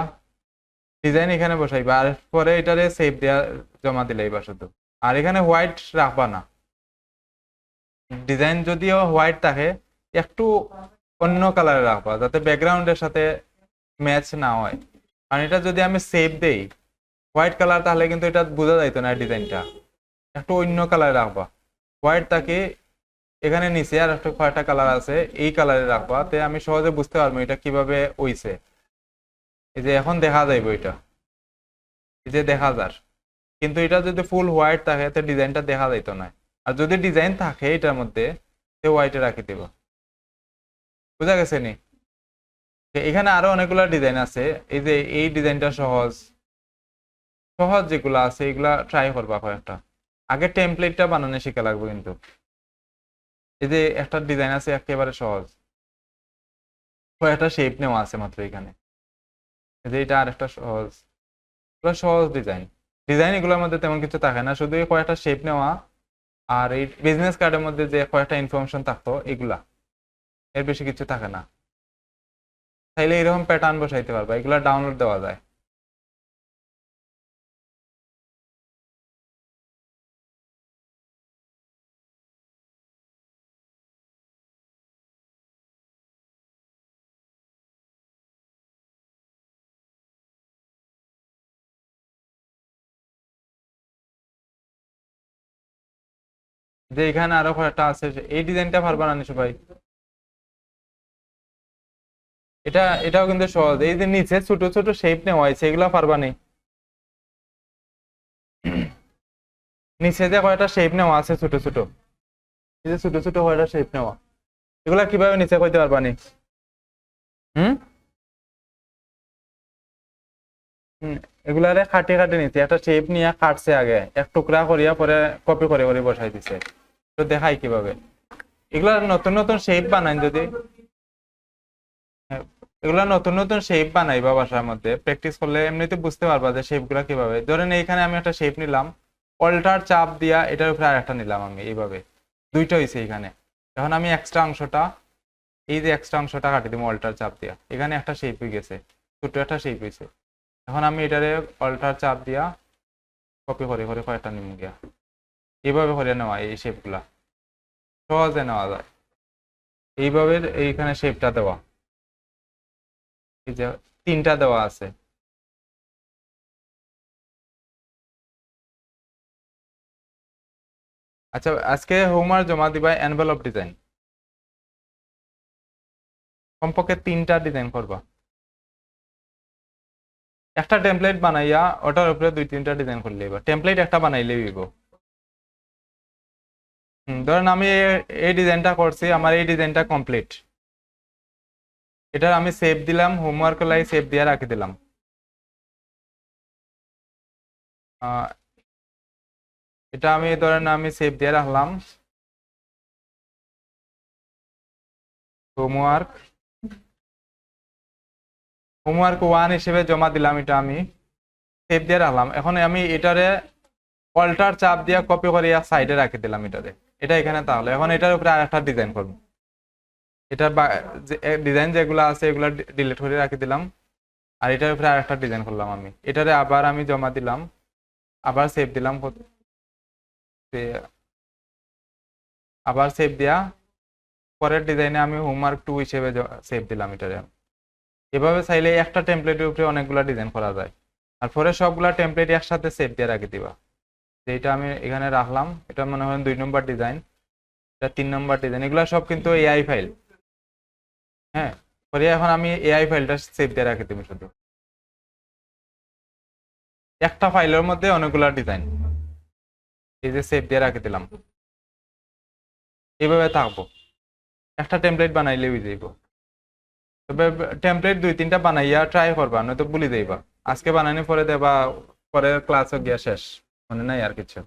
ডিজাইন এখানে বসাইবা, আর পরে এটারে সেভ দেয়া জমা দিলেই শুধু। আর এখানে হোয়াইট রাখবা না, ডিজাইন যদিও হোয়াইট থাকে একটু অন্য কালারে রাখবা, যাতে ব্যাকগ্রাউন্ডের সাথে ম্যাচ না হয়। কারণ এটা যদি আমি সেভ দেই হোয়াইট কালার, তাহলে কিন্তু এটা বোঝা যাইতো না ডিজাইনটা, একটু অন্য কালারে রাখবা। হোয়াইট থাকে এখানে নিচে আর একটা কয়টা কালার আছে, এই কালারে রাখবা, তে আমি সহজে বুঝতে পারবো এটা কিভাবে হইছে। এই যে এখন দেখা যাইব এটা, এই যে দেখা যার, কিন্তু এটা যদি ফুল হোয়াইট থাকে তো ডিজাইনটা দেখা যাইতো না। আর যদি ডিজাইন থাকে এটার মধ্যে, তো হোয়াইটে রাখি দেব। বুঝা গেছে নি, এখানে আরো অনেকগুলো ডিজাইন আছে, এই যে এই ডিজাইনটা সহজ সহজ যেগুলো আছে এগুলা ট্রাই করবা কয়েকটা। আগে টেমপ্লেটটা বানানো শিখা লাগবে কিন্তু। এই যে একটা ডিজাইন আছে একেবারে সহজ, কয়েকটা শেপ নেওয়া আছে মাত্র এখানে। এই যে এটা আরেকটা সহজ, এগুলো সহজ ডিজাইন। ডিজাইন এগুলোর মধ্যে তেমন কিছু থাকে না, শুধু এই কয়েকটা শেপ নেওয়া আর এই বিজনেস কার্ডের মধ্যে যে কয়েকটা ইনফরমেশন থাকতো এগুলা, এর বেশি কিছু থাকে না। চাইলে এরকম প্যাটার্ন বসাইতে পারবা, এগুলা ডাউনলোড দেওয়া যায়। যে এখানে আরো কয়েকটা আছে, এই ডিজাইনটা পারবা না সবাই? এটাও কিন্তু সহজ। এই যে নিচে ছোট ছোট শেপ নেওয়া হয়েছে, এগুলা পারবা নি? নিচে যে কয়টা শেপ নেওয়া আছে ছোট ছোট, এই যে ছোট ছোট কয়টা শেপ নেওয়া, এগুলা কিভাবে নিচে কইতে পারবা নি? হুম হুম, এগুলারে কাটে কাটে নিতে একটা শেপ নিয়ে কাটছে, আগে এক টুকরা করিয়া পরে কপি করে করে বসাই দিছে। তো দেখাই কিভাবে এগুলা নতুন নতুন শেপ বানাই। যদি হ্যাঁ, এগুলা নতুন নতুন শেপ বানাইবা বাসার মধ্যে, প্র্যাকটিস করলে এমনিতে বুঝতে পারবা যে শেপ গুলা কিভাবে। ধরেন এইখানে আমি একটা শেপ নিলাম, অল্টার চাপ দিয়া এটার উপরে আরেকটা নিলাম, আমি এইভাবে দুইটা হয়েছে এখানে। এখন আমি এক্সট্রা অংশটা, এই যে এক্সট্রা অংশটা কাটি দিব অল্টার চাপ দিয়া, এখানে একটা শেপ হয়ে গেছে, ছোট একটা শেপ হয়েছে। এখন আমি এটারে অল্টার চাপ দিয়া কপি করে করে কয়েকটা নিম গিয়া, এইভাবে করে নেওয়া এই শেপ গুলা সহজে নেওয়া যায়। এইভাবে এইখানে শেপটা দেওয়া, এই যে তিনটা দেওয়া আছে। আচ্ছা, আজকে হোমওয়ার্ক জমা দিবা এনভেলপ ডিজাইন, কমপক্ষে তিনটা ডিজাইন করবা। একটা টেমপ্লেট বানাইয়া ওটার উপরে দুই তিনটা ডিজাইন করলে টেমপ্লেট একটা বানাইলেই হইব। ধরেন আমি এই ডিজাইনটা করছি, আমার এই ডিজাইনটা কমপ্লিট, এটার আমি সেভ দিলাম, হোমওয়ার্ক লাই সেভ দিয়ে রাখি দিলাম। এটা আমি ধরেন আমি সেভ দিয়ে রাখলাম, হোমওয়ার্ক হোমওয়ার্ক 1 হিসেবে জমা দিলাম, এটা আমি সেভ দিয়ে রাখলাম। এখন আমি এটারে অল্টার চাপ দিয়ে কপি করে সাইডে রাখি দিলাম এটারে, এটা এখানে। তাহলে এখন এটার উপরে আর একটা ডিজাইন করবো, এটার ডিজাইন যেগুলো আছে এগুলো ডিলিট করে রাখি দিলাম, আর এটার উপরে আর একটা ডিজাইন করলাম আমি। এটারে আবার আমি জমা দিলাম, আবার সেভ দিলাম, আবার সেভ দিয়া পরের ডিজাইনে আমি হোমওয়ার্ক 2 হিসেবে সেভ দিলাম এটারে। এভাবে চাইলে একটা টেমপ্লেটের উপরে অনেকগুলা ডিজাইন করা যায়। আর পরে সবগুলা টেমপ্লেট একসাথে সেভ দিয়ে রাখি দিবা। এইটা আমি এখানে রাখলাম, এটা মনে হয় 2 নম্বর ডিজাইন, এটা 3 নম্বর ডিজাইন, এগুলা সব কিন্তু এআই ফাইল। হ্যাঁ, পরে এখন আমি এআই ফাইলটা সেভ দিয়ে রাখি দিব। শুধু একটা ফাইলের মধ্যে অনেকগুলা ডিজাইন, এই যে সেভ দিয়ে রাখি দিলাম। এইভাবে থাকবো, একটা টেমপ্লেট বানাইলে হয়ে যাইব। তবে টেমপ্লেট 2-3টা বানাইয়া ট্রাই করবা, নয়তো ভুলে যাইবা। আজকে বানানি পরে দেবা, পরে ক্লাসও গিয়া শেষ, মনে নাই আর কিছু।